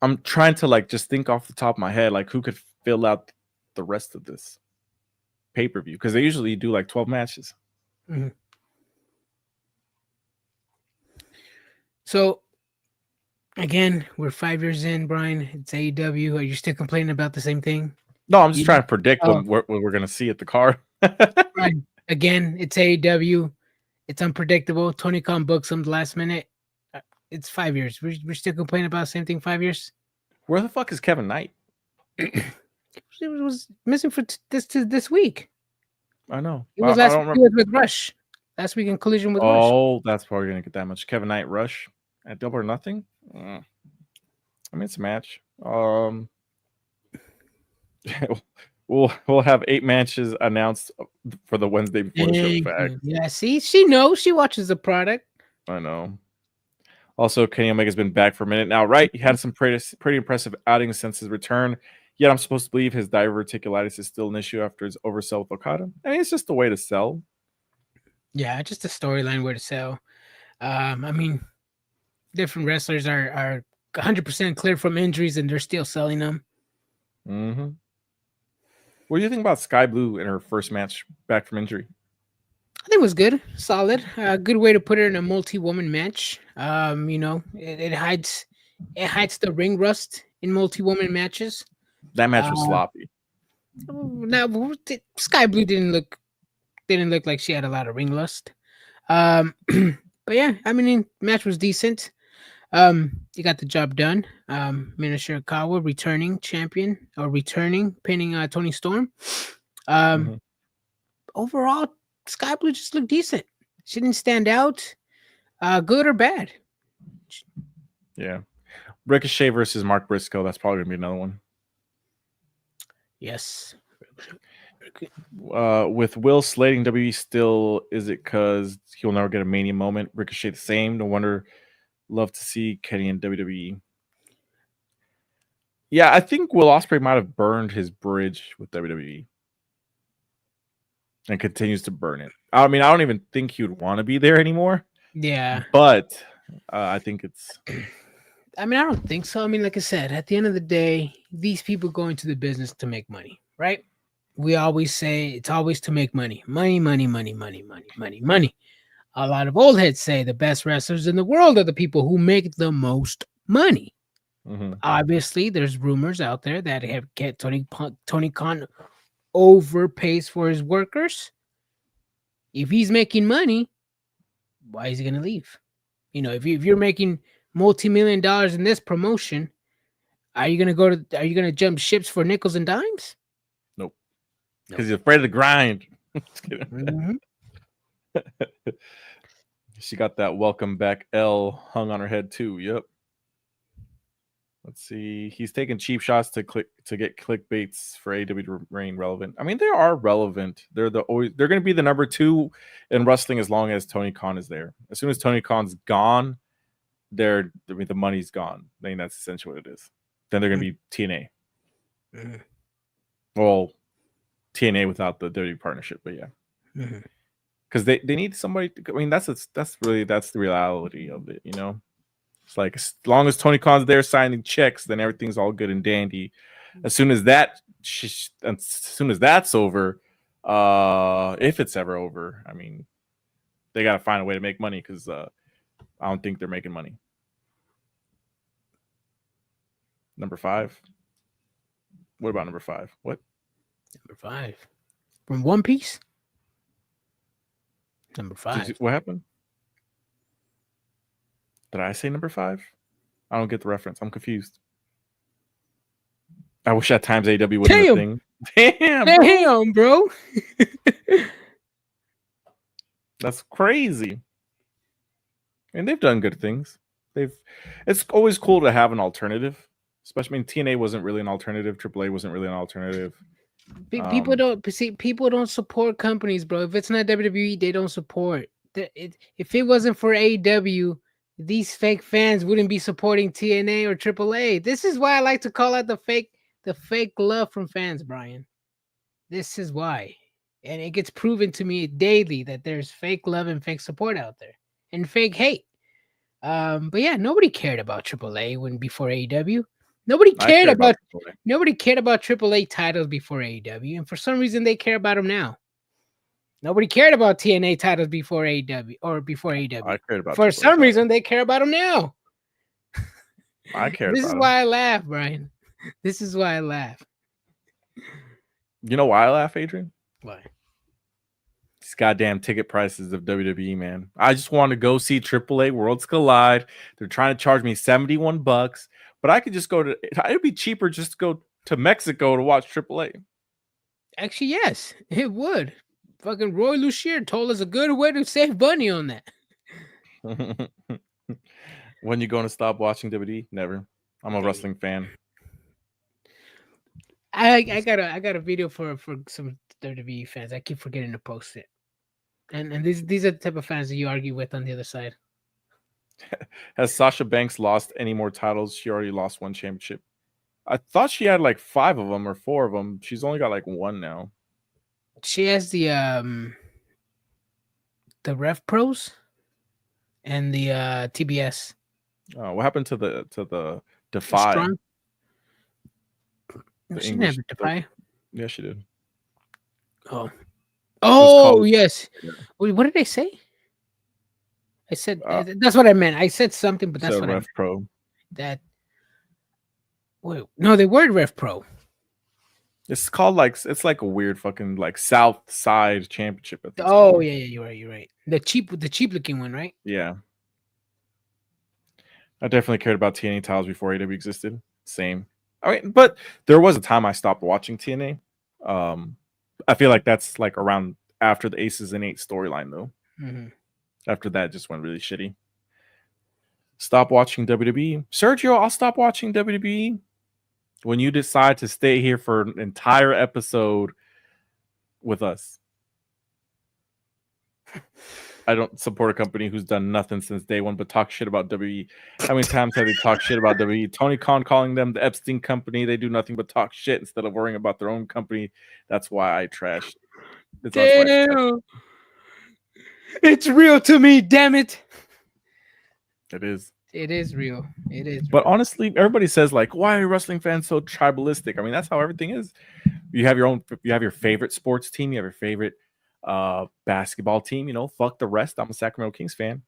I'm trying to like just think off the top of my head, like who could fill out the rest of this pay-per-view, because they usually do like 12 matches. Mm-hmm. So, again, we're 5 years in, Brian. It's AEW. Are you still complaining about the same thing? No, I'm just trying to predict what we're going to see at the card. Right. Again, it's AEW. It's unpredictable. Tony Khan books them the last minute. It's 5 years. We're still complaining about the same thing 5 years. Where the fuck is Kevin Knight? It was missing for this week. I know. He was with Rush. last week in Collision with Rush. Oh, that's probably gonna get that much. Kevin Knight Rush at Double or Nothing. I mean, it's a match. We'll have 8 matches announced for the Wednesday before the show. Fact. Yeah, see, she knows. She watches the product. I know. Also, Kenny Omega's been back for a minute now, right? He had some pretty impressive outings since his return. Yet I'm supposed to believe his diverticulitis is still an issue after his oversell with Okada. I mean, it's just a way to sell. Yeah, just a storyline where to sell. I mean, different wrestlers are 100% cleared from injuries, and they're still selling them. Mm-hmm. What do you think about Sky Blue in her first match back from injury? I think it was good, solid. Good way to put her in a multi-woman match. It hides the ring rust in multi-woman matches. That match was sloppy. Now, Sky Blue didn't look like she had a lot of ring lust. But yeah, I mean, match was decent. You got the job done. Mina Shirakawa returning champion or pinning Tony Storm. Overall, Sky Blue just looked decent. She didn't stand out, good or bad. Yeah, Ricochet versus Mark Briscoe. That's probably gonna be another one. Yes. With Will slating WWE still, is it because he'll never get a Mania moment? Ricochet the same. No wonder. Love to see Kenny in WWE. Yeah, I think Will Ospreay might have burned his bridge with WWE and continues to burn it. I mean, I don't even think he would want to be there anymore. Yeah. But I think it's... I mean, I don't think so. I mean, like I said, at the end of the day, these people go into the business to make money, right? We always say it's always to make money. Money, money, money, money, money, money, money. A lot of old heads say the best wrestlers in the world are the people who make the most money. Mm-hmm. Obviously, there's rumors out there that Tony Khan overpays for his workers. If he's making money, why is he going to leave? You know, if you're making multi-million dollars in this promotion, are you going to jump ships for nickels and dimes? Nope. Because he's afraid of the grind. Mm-hmm. She got that welcome back L hung on her head too. Yep. Let's see. He's taking cheap shots to get clickbaits for AEW to remain relevant. I mean, they are relevant. They're going to be the number 2 in wrestling as long as Tony Khan is there. As soon as Tony Khan's gone, the money's gone. I mean, that's essentially what it is. Then they're going to be TNA. Mm-hmm. Well, TNA without the WWE partnership, but yeah. Mm-hmm. Because they need somebody. I mean, that's the reality of it, you know. It's like as long as Tony Khan's there signing checks, then everything's all good and dandy. As soon as that's over, if it's ever over, I mean, they got to find a way to make money because I don't think they're making money. Number 5. What about number 5? What? Number 5 from One Piece. Number 5. What happened? Did I say number 5? I don't get the reference. I'm confused. I wish at times AEW would have a thing. Damn, bro. That's crazy. And they've done good things. It's always cool to have an alternative. Especially, I mean, TNA wasn't really an alternative. AAA wasn't really an alternative. People don't support companies, bro. If it's not WWE, they don't support. If it wasn't for AEW, these fake fans wouldn't be supporting TNA or AAA. This is why I like to call out the fake love from fans, Brian. This is why. And it gets proven to me daily that there's fake love and fake support out there and fake hate. But yeah, nobody cared about AAA before AEW. Nobody cared about AAA titles before AEW, and for some reason they care about them now. Nobody cared about TNA titles before AEW or before AEW. I cared about. For some reason they care about them now. I cared. This is why I laugh, Brian. This is why I laugh. You know why I laugh, Adrian? Why? These goddamn ticket prices of WWE, man. I just want to go see AAA Worlds Collide. They're trying to charge me $71, but I could just go to. It'd be cheaper just to go to Mexico to watch AAA. Actually, yes, it would. fucking Roy Lucier told us a good way to save money on that. When you going to stop watching WWE? Never. I'm a wrestling fan. I got a video for some WWE fans. I keep forgetting to post it. And these are the type of fans that you argue with on the other side. Has Sasha Banks lost any more titles? She already lost one championship. I thought she had like 5 of them or 4 of them. She's only got like 1 now. She has the Rev Pros and the TBS. What happened to the Defy? Strong? She English- never Defy. Yeah, she did. Oh, called- yes. Yeah. Wait, what did I say? I said that's what I meant. I said something, but that's So what I Rev meant. Pro. That. Wait, no, they were Rev Pro. It's called like it's like a weird fucking like South Side Championship. I think it's Oh called. yeah, you're right. The cheap looking one, right? Yeah. I definitely cared about TNA titles before AEW existed. Same. I mean, but there was a time I stopped watching TNA. I feel like that's like around after the Aces and 8 storyline though. Mm-hmm. After that, it just went really shitty. Stop watching WWE. Sergio, I'll stop watching WWE when you decide to stay here for an entire episode with us. I don't support a company who's done nothing since day one but talk shit about WWE. How many times have they talked shit about WWE? Tony Khan calling them the Epstein company. They do nothing but talk shit instead of worrying about their own company. That's why I trashed. That's why I trashed. Damn. It's real to me, damn it. It is. It is real. It is. But honestly, everybody says like, why are wrestling fans so tribalistic? I mean, that's how everything is. You have your favorite sports team, you have your favorite basketball team, fuck the rest. I'm a Sacramento Kings fan.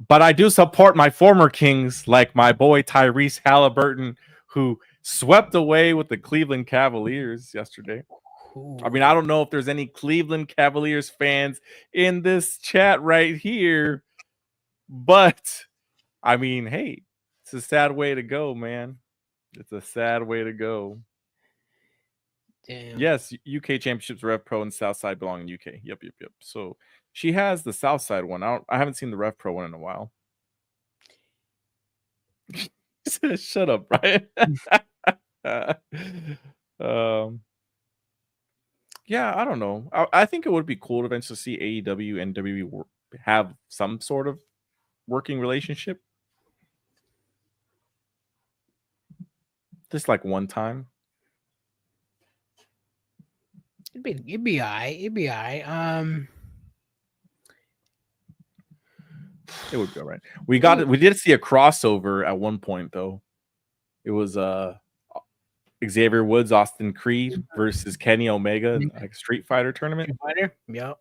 But I do support my former Kings, like my boy Tyrese Halliburton, who swept away with the Cleveland Cavaliers yesterday. Ooh. I mean, I don't know if there's any Cleveland Cavaliers fans in this chat right here, but I mean, hey, it's a sad way to go, man. It's a sad way to go. Damn. Yes, UK Championships, Rev Pro, and Southside belong in UK. Yep. So she has the Southside one. I haven't seen the Rev Pro one in a while. Shut up, Brian. Yeah, I don't know. I think it would be cool to eventually see AEW and WWE have some sort of working relationship. Just like one time. It'd be alright. It'd be alright. It would be all right. We got it. We did see a crossover at one point though. It was Xavier Woods, Austin Creed versus Kenny Omega in like a Street Fighter tournament. Yep.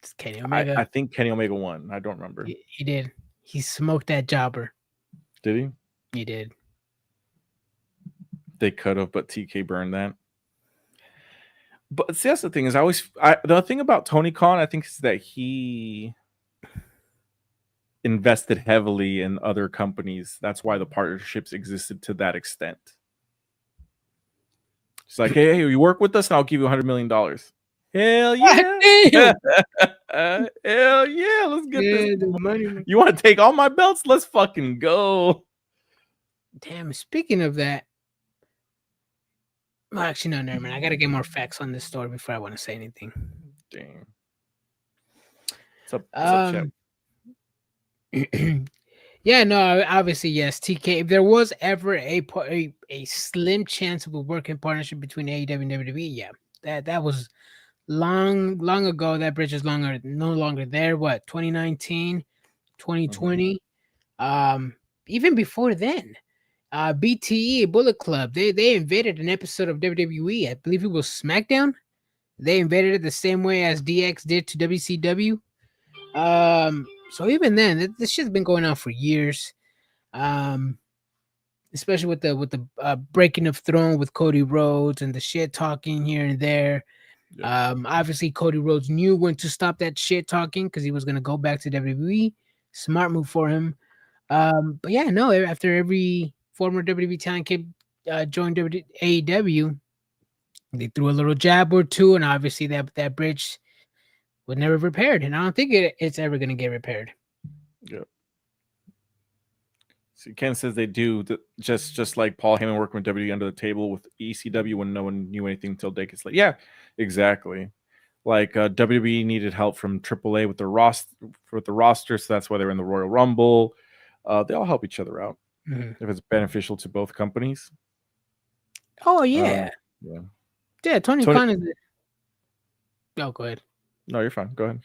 It's Kenny Omega. I think Kenny Omega won. I don't remember. He did. He smoked that jobber. Did he? He did. They could have, but TK burned that. But see, that's the thing is the thing about Tony Khan, I think, is that he invested heavily in other companies. That's why the partnerships existed to that extent. It's like, hey, you work with us and I'll give you $100 million. Hell yeah. Hell yeah. Let's get this money. You want to take all my belts? Let's fucking go. Damn, speaking of that. Well, actually, no, never mind. I got to get more facts on this story before I want to say anything. Dang. What's up, Chef? Yeah, no, obviously, yes. TK, if there was ever a slim chance of a working partnership between AEW and WWE, yeah, that was long ago. That bridge is no longer there. What, 2019, 2020? Even before then, BTE, Bullet Club, they invaded an episode of WWE. I believe it was SmackDown. They invaded it the same way as DX did to WCW. So even then, this shit's been going on for years. Especially with the breaking of throne with Cody Rhodes and the shit talking here and there. Yeah. Obviously Cody Rhodes knew when to stop that shit talking because he was gonna go back to WWE. Smart move for him. But yeah, no. After every former WWE talent joined AEW, they threw a little jab or two, and obviously that bridge was never repaired, and I don't think it's ever going to get repaired. Yeah. See, Ken says they do just like Paul Heyman working with WWE under the table with ECW when no one knew anything until decades later. Yeah, exactly. Like WWE needed help from AAA with the roster, so that's why they're in the Royal Rumble. They all help each other out if it's beneficial to both companies. Oh yeah, yeah. Tony Khan is. Oh, go ahead. No, you're fine. Go ahead.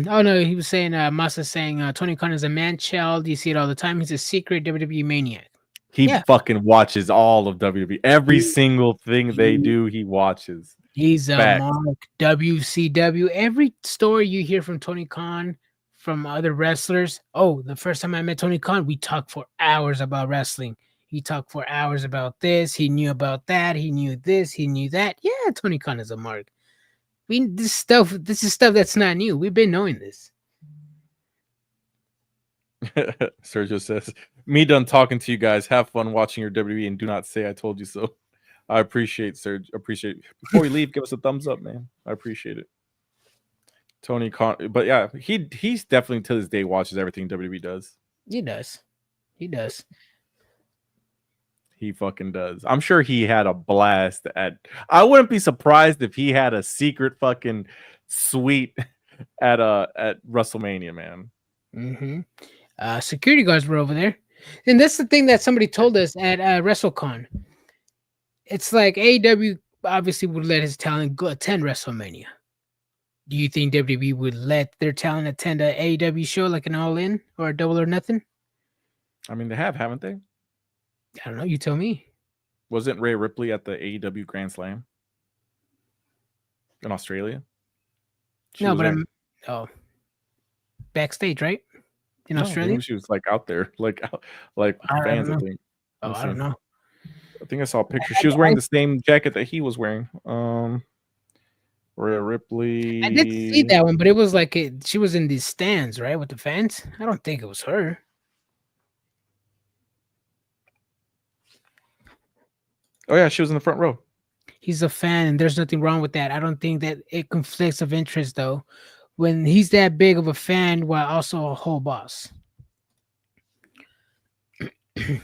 Oh no, he was saying Masa saying Tony Khan is a man child. You see it all the time. He's a secret WWE maniac. He fucking watches all of WWE. Every single thing they do, he watches. He's a mark. WCW. Every story you hear from Tony Khan, from other wrestlers. Oh, the first time I met Tony Khan, we talked for hours about wrestling. He talked for hours about this. He knew about that. He knew this. He knew that. Yeah, Tony Khan is a mark. This is stuff that's not new. We've been knowing this. Sergio says, me done talking to you guys. Have fun watching your WWE and do not say I told you so. I appreciate Serge. Appreciate it. Before we leave, give us a thumbs up, man. I appreciate it. Tony Khan, but yeah, he's definitely to this day watches everything WWE does. He does. He fucking does. I'm sure he had a blast at. I wouldn't be surprised if he had a secret fucking suite at WrestleMania, man. Mm-hmm. Security guards were over there, and that's the thing that somebody told us at WrestleCon. It's like AEW obviously would let his talent go attend WrestleMania. Do you think WWE would let their talent attend an AEW show like an All In or a Double or Nothing? I mean, they have, haven't they? I don't know. You tell me. Wasn't Rhea Ripley at the AEW Grand Slam in Australia? Backstage, right? In Australia? She was like out there, like fans. I think. I don't know. I think I saw a picture. She was wearing the same jacket that he was wearing. Rhea Ripley. I did see that one, but it was like she was in these stands, right, with the fans. I don't think it was her. Oh yeah, she was in the front row. He's a fan, and there's nothing wrong with that. I don't think that it conflicts of interest though, when he's that big of a fan while also a whole boss. She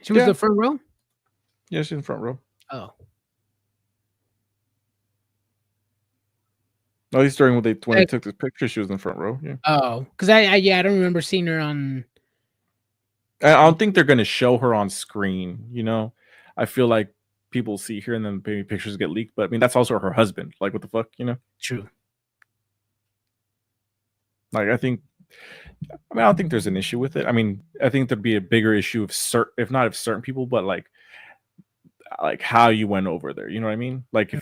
was the front row? Yeah, she's in the front row. Oh. At least during when they took this picture, she was in the front row. Yeah. Oh, because I don't remember seeing her on. I don't think they're going to show her on screen. You know, I feel like people see her and then maybe pictures get leaked. But I mean, that's also her husband. Like, what the fuck, you know? True. Like, I don't think there's an issue with it. I mean, I think there'd be a bigger issue if not of certain people, but like how you went over there. You know what I mean? Like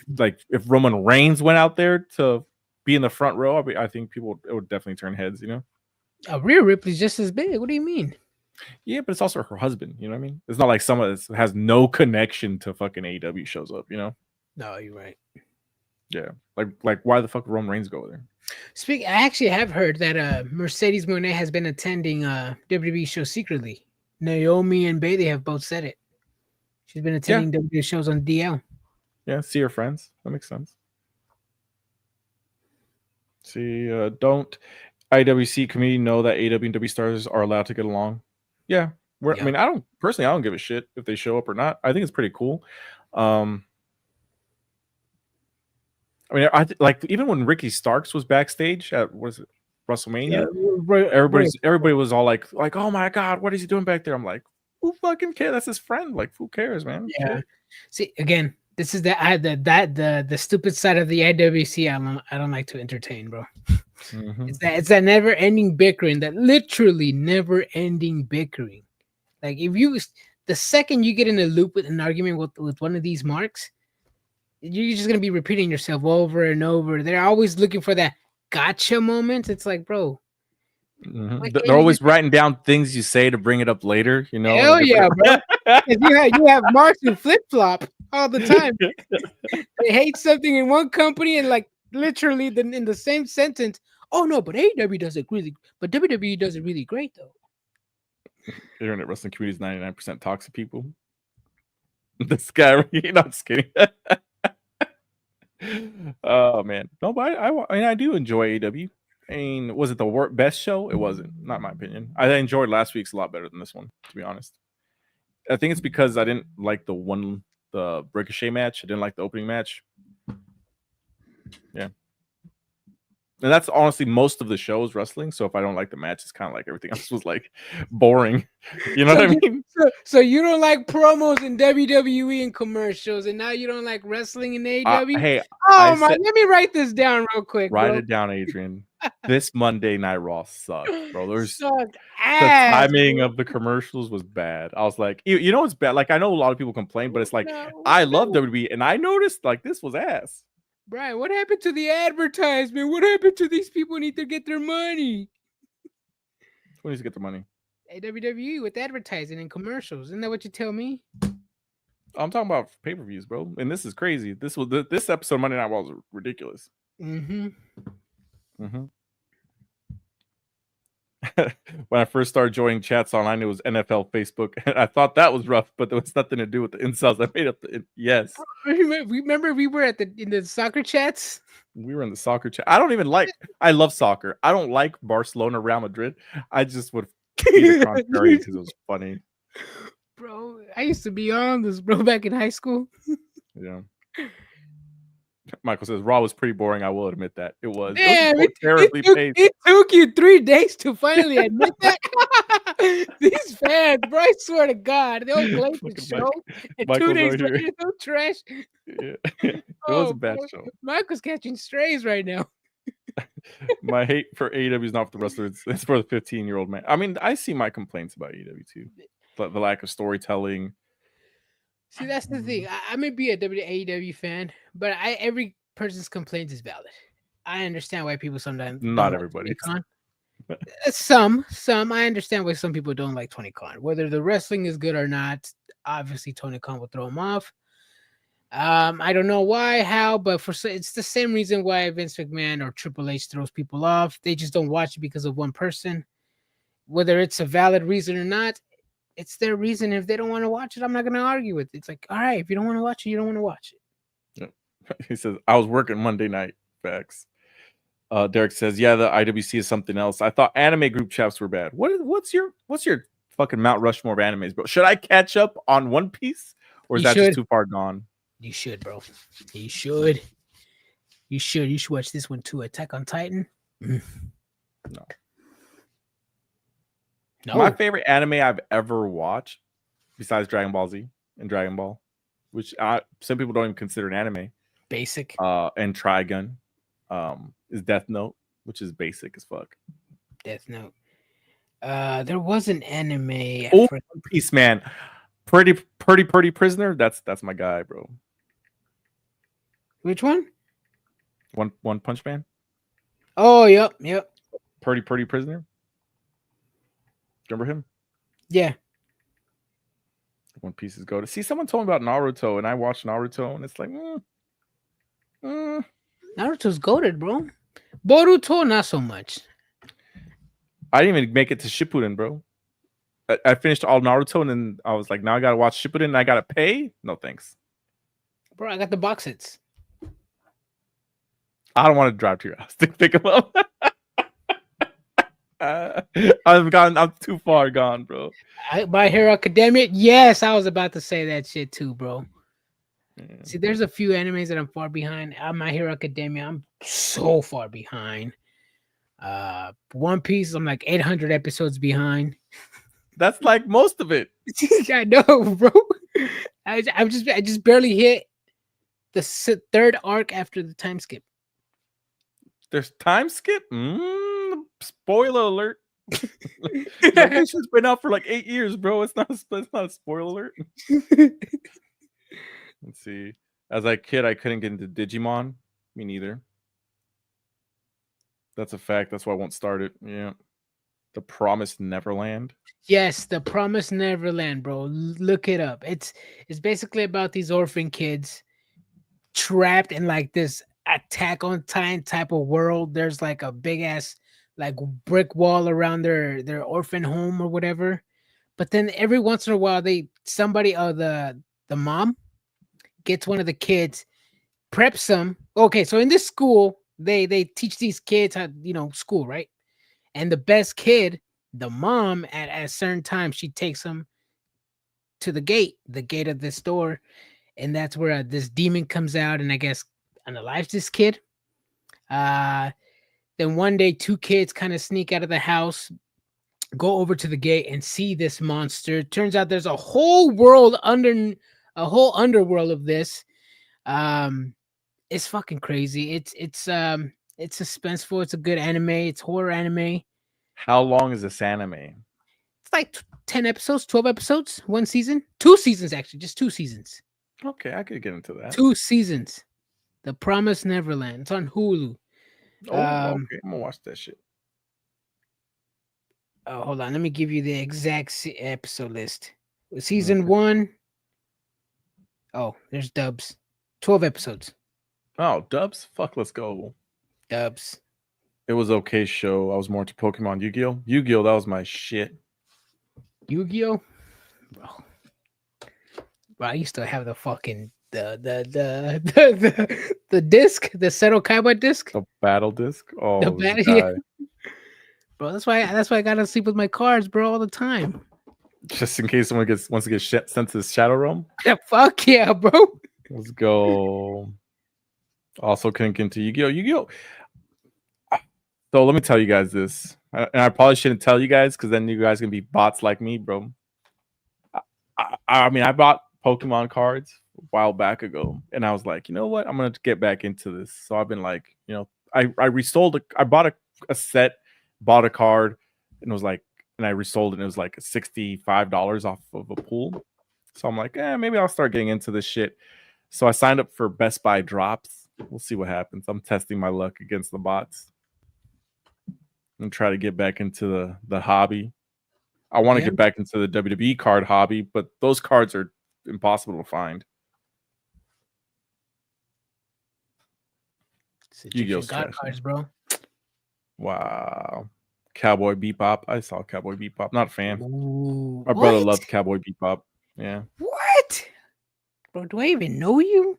if Roman Reigns went out there to be in the front row, I think it would definitely turn heads. You know, Rhea Ripley's just as big. What do you mean? Yeah, but it's also her husband. You know what I mean? It's not like someone that has no connection to fucking AEW shows up. You know? No, you're right. Yeah, like why the fuck would Roman Reigns go there? I actually have heard that Mercedes Moné has been attending WWE shows secretly. Naomi and Bayley have both said it. She's been attending WWE shows on DL. Yeah, see her friends. That makes sense. See, don't IWC community know that AEW and W stars are allowed to get along? Yeah. I mean, I don't give a shit if they show up or not. I think it's pretty cool. I mean, like even when Ricky Starks was backstage at WrestleMania, everybody was all like, oh my god, what is he doing back there? I'm like, who fucking cares? That's his friend. Like, who cares, man? Yeah. Shit. See, again, this is the stupid side of the IWC. I don't like to entertain, bro. Mm-hmm. It's that never ending bickering, that literally never ending bickering. Like the second you get in a loop with an argument with one of these marks, you're just gonna be repeating yourself over and over. They're always looking for that gotcha moment. It's like, bro. Mm-hmm. They're always writing down things you say to bring it up later, you know. Hell yeah, bro. you have marks who flip flop all the time. They hate something in one company and like literally in the same sentence. Oh no, but AEW does it really, but WWE does it really great though. Internet wrestling community is 99% toxic people. This guy, I'm just kidding. Oh man, no, but I mean, I do enjoy AEW. I mean, was it the best show? It wasn't, not in my opinion. I enjoyed last week's a lot better than this one, to be honest. I think it's because I didn't like the Ricochet match. I didn't like the opening match. Yeah. And that's honestly most of the show's wrestling. So if I don't like the match, it's kind of like everything else was like boring. You know what I mean? So you don't like promos in WWE and commercials, and now you don't like wrestling in AEW? Hey, let me write this down real quick. Write it down, Adrian. This Monday Night Raw sucked, bro. The timing of the commercials was bad. I was like, you know, it's bad. Like I know a lot of people complain, but it's like I love WWE, and I noticed like this was ass. Brian, what happened to the advertisement? What happened to these people who need to get their money? Who needs to get the money? WWE with advertising and commercials. Isn't that what you tell me? I'm talking about pay-per-views, bro. And this is crazy. This episode of Monday Night Raw was ridiculous. Mm-hmm. Mm-hmm. When I first started joining chats online, it was NFL Facebook. And I thought that was rough, but there was nothing to do with the insults. I made up yes. Remember we were in the soccer chats? We were in the soccer chat. I love soccer. I don't like Barcelona, Real Madrid. I just would be the contrary because it was funny. Bro, I used to be on this, bro, back in high school. Yeah. Michael says Raw was pretty boring. I will admit that it was. Damn, it was terribly paced. It took you 3 days to finally admit that. These fans, bro, I swear to God, they'll play the show. And Michael's 2 days right later, they'll trash. Yeah. It was a bad show. Michael's catching strays right now. My hate for AEW is not for the wrestlers; it's for the 15-year-old man. I mean, I see my complaints about AEW too, but the lack of storytelling. See, that's the thing. I may be a AEW fan, but every person's complaint is valid. I understand why people sometimes not everybody. Some I understand why some people don't like Tony Khan. Whether the wrestling is good or not, obviously Tony Khan will throw him off. I don't know why, how, but it's the same reason why Vince McMahon or Triple H throws people off. They just don't watch it because of one person. Whether it's a valid reason or not, it's their reason. If they don't want to watch it, I'm not going to argue with it. It's like, all right, if you don't want to watch it, you don't want to watch it. Yeah. He says, I was working Monday night. Facts. Derek says, yeah, the IWC is something else. I thought anime group chats were bad. What's your fucking Mount Rushmore of animes, bro? Should I catch up on One Piece? Or is that just too far gone? You should, bro. You should. You should watch this one too. Attack on Titan. No. My favorite anime I've ever watched, besides Dragon Ball Z and Dragon Ball, which some people don't even consider an anime. Basic. And Trigun, is Death Note, which is basic as fuck. Death Note. There was an anime. Oh, One Piece, man. Pretty Prisoner. That's my guy, bro. Which one? One Punch Man. Oh, yep. Pretty Prisoner. Remember him? Yeah. One Piece is go to see. Someone told me about Naruto, and I watched Naruto, and it's like, Naruto's goated, bro. Boruto, not so much. I didn't even make it to Shippuden, bro. I finished all Naruto, and then I was like, now I gotta watch Shippuden, and I gotta pay. No thanks, bro. I got the box sets. I don't want to drive to your house to pick them up. I'm too far gone, bro. My Hero Academia, yes, I was about to say that shit too, bro. Yeah. See, there's a few animes that I'm far behind. My Hero Academia, I'm so far behind. One Piece, I'm like 800 episodes behind. That's like most of it. I know, bro. I just barely hit the third arc after the time skip. There's time skip? Spoiler alert. It's been out for like 8 years, bro. It's not a spoiler alert. Let's see. As a kid, I couldn't get into Digimon. Me neither. That's a fact. That's why I won't start it. Yeah. The Promised Neverland. Yes, The Promised Neverland, bro. Look it up. It's basically about these orphan kids trapped in like this Attack on Titan type of world. There's like a big ass like brick wall around their orphan home or whatever. But then every once in a while, the mom gets one of the kids preps them. Okay, so in this school, they teach these kids how, school, right? And the best kid, the mom, at a certain time, she takes him to the gate of this store, and that's where this demon comes out, and I guess unalives this kid. Then one day, two kids kind of sneak out of the house, go over to the gate, and see this monster. Turns out there's a whole underworld of this. It's fucking crazy. It's suspenseful. It's a good anime. It's horror anime. How long is this anime? It's like 10 episodes, 12 episodes, one season, 2 seasons actually, just 2 seasons. Okay, I could get into that. 2 seasons. The Promised Neverland. It's on Hulu. Okay, I'm gonna watch that shit. Oh, hold on. Let me give you the exact episode list. Season 1. Oh, there's dubs. 12 episodes. Oh, dubs? Fuck, let's go. Dubs. It was okay show. I was more into Pokemon. Yu-Gi-Oh! Yu-Gi-Oh! That was my shit. Yu-Gi-Oh! Bro, I used to have the fucking the disc, the Seto Kaiba disc. The battle disc? Oh, yeah. Bro, that's why I gotta sleep with my cards, bro, all the time. Just in case someone wants to get sent to the Shadow Realm? Yeah, fuck yeah, bro. Let's go. Also couldn't get into Yu-Gi-Oh! Yu-Gi-Oh! So let me tell you guys this. And I probably shouldn't tell you guys because then you guys can be bots like me, bro. I mean, I bought Pokemon cards a while back ago, and I was like, you know what? I'm gonna get back into this. So I've been like, I resold I bought a set, bought a card, and it was like, and I resold it, and it was like $65 off of a pool. So I'm like, maybe I'll start getting into this shit. So I signed up for Best Buy drops. We'll see what happens. I'm testing my luck against the bots and try to get back into the hobby. I want to get back into the WWE card hobby, but those cards are impossible to find. Yu-Gi-Oh! Cards, bro. Wow. Cowboy Bebop. I saw Cowboy Bebop. Not a fan. Ooh, My brother loved Cowboy Bebop. Yeah. What? Bro, do I even know you?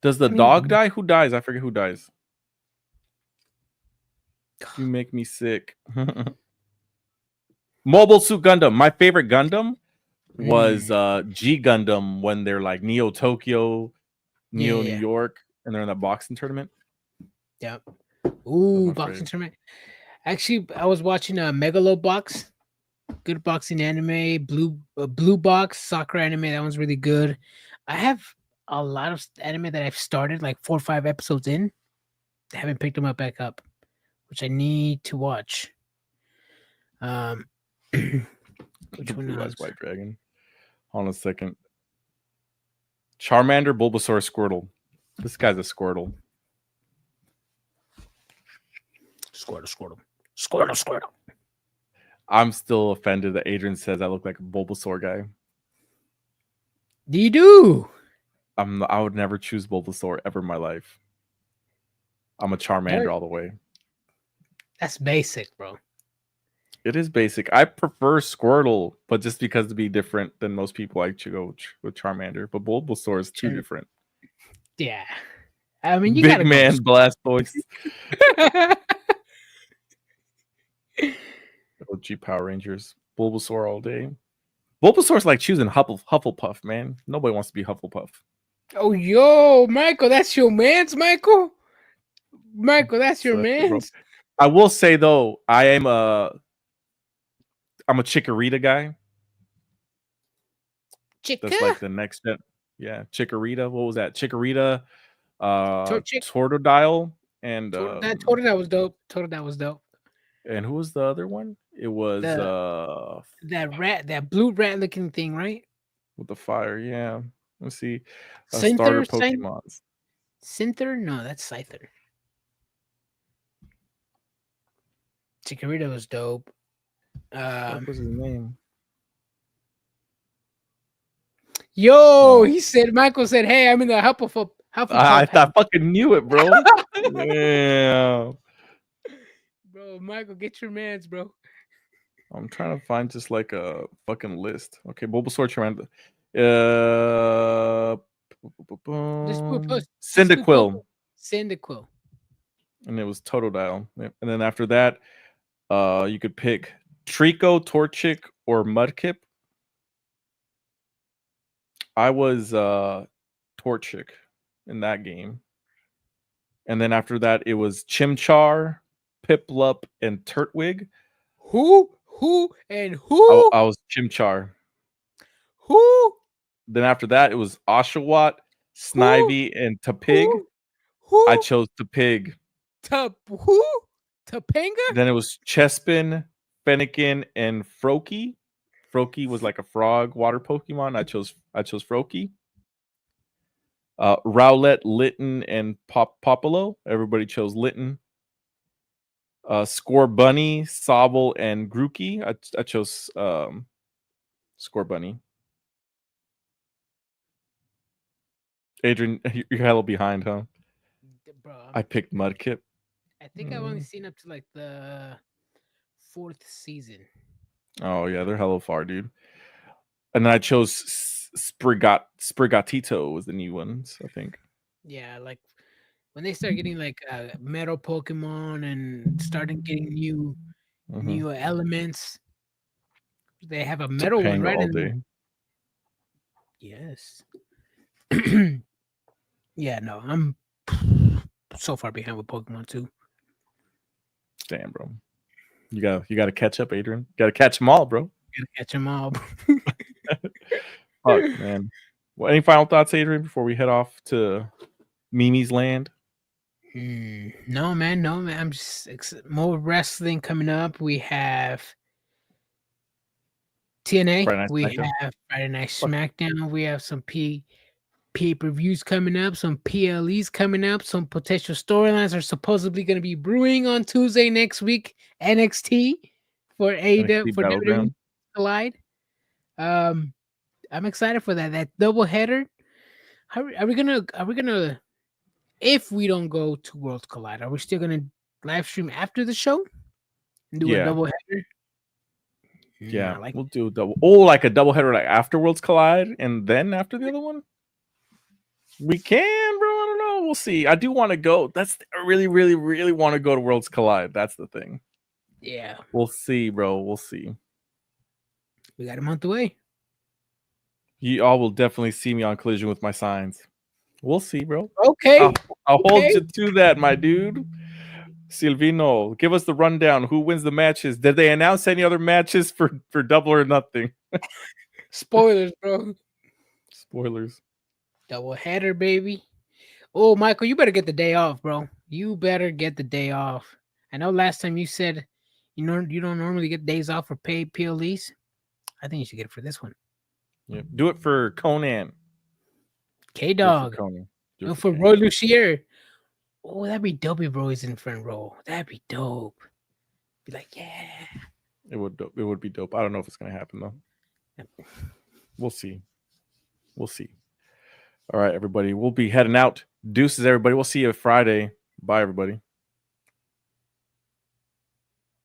Does the dog die? Who dies? I forget who dies. You make me sick. Mobile Suit Gundam. My favorite Gundam was G Gundam when they're like Neo Tokyo, Neo New York, and they're in that boxing tournament. Yep. Ooh, boxing tournament. Actually, I was watching Megalobox. Good boxing anime. Blue Box soccer anime. That one's really good. I have a lot of anime that I've started like 4 or 5 episodes in. I haven't picked them back up, which I need to watch. Which one is White Dragon? Hold on a second. Charmander, Bulbasaur, Squirtle. This guy's a Squirtle. Squirtle. I'm still offended that Adrian says I look like a Bulbasaur guy. You do. I would never choose Bulbasaur ever in my life. I'm a Charmander all the way. That's basic, bro. It is basic. I prefer Squirtle, but just because to be different than most people, I should go with Charmander. But Bulbasaur is too different. Yeah. I mean, you Big gotta man blast voice. OG Power Rangers. Bulbasaur all day. Bulbasaur's like choosing Hufflepuff, man. Nobody wants to be Hufflepuff. Oh, yo, Michael, that's your man's, Michael. Michael, that's your man's. I will say though, I'm a Chikorita guy. That's like the next step. Yeah, Chikorita. What was that? Chikorita, Totodile, and Totodile was dope. Totodile was dope. And who was the other one? It was that rat, that blue rat looking thing, right? With the fire, yeah. Let's see. Starter Pokemons. Cinther? No, that's Scyther. Chikorita was dope. What was his name? Yo, he said, Michael said, hey, I'm in the Hufflepuff. I fucking knew it, bro. Yeah. Bro, Michael, get your mans, bro. I'm trying to find just like a fucking list. Okay, Bulbasaur, Charmander. Cyndaquil. Cyndaquil. And it was Totodile. Yep. And then after that, you could pick Trico, Torchic, or Mudkip. I was Torchic in that game. And then after that, it was Chimchar, Piplup, and Turtwig. Who, and who? I was Chimchar. Who? Then after that, it was Oshawott, Snivy, and Tapig. Who? I chose Tapig. Who? Topanga? Then it was Chespin, Fennekin, and Froakie. Froakie was like a frog water Pokemon. I chose Froakie. Rowlet, Litten, and Popolo. Everybody chose Litten. Scorbunny, Sobble, and Grookey. I chose Scorbunny. Adrian, you're hella behind, huh? Bro, I picked Mudkip. I think I've only seen up to like the 4th season. Oh yeah, they're hella far, dude. And then I chose Sprigatito was the new ones, I think. Yeah, like when they start getting like metal Pokemon and starting getting new elements. They have a metal one, right? All day. Yes. Yeah, no, I'm so far behind with Pokemon too. Damn, bro. You gotta catch up, Adrian. You gotta catch them all, bro. Gotta catch them all. Fuck, man. Well, any final thoughts, Adrian, before we head off to Mimi's land? No, man. I'm just more wrestling coming up. We have TNA. We have Friday Night SmackDown. We have some pay-per-views coming up, some PLEs coming up, some potential storylines are supposedly going to be brewing on Tuesday next week. NXT for AEW for WWE Collide. I'm excited for that double header. Are we gonna if we don't go to Worlds Collide, are we still gonna live stream after the show and do a double header? Yeah, we'll do a double. Oh, like a double header, like after Worlds Collide, and then after the other one. We can, bro. I don't know. We'll see. I do want to go. I really, really, really want to go to Worlds Collide. That's the thing. Yeah. We'll see, bro. We'll see. We got a month away. You all will definitely see me on Collision with my signs. We'll see, bro. Okay. I'll hold you to that, my dude. Silvino, give us the rundown. Who wins the matches? Did they announce any other matches for Double or Nothing? Spoilers, bro. Spoilers. Double header, baby. Oh, Michael, you better get the day off, bro. You better get the day off. I know last time you said you don't normally get days off for paid PLEs. I think you should get it for this one. Yeah, do it for Conan. K-Dog. Do it for Roy Lucier. Oh, that'd be dope if Roy's in front row. That'd be dope. Be like, yeah. It would be dope. I don't know if it's gonna happen though. We'll see. All right, everybody. We'll be heading out. Deuces, everybody. We'll see you Friday. Bye, everybody.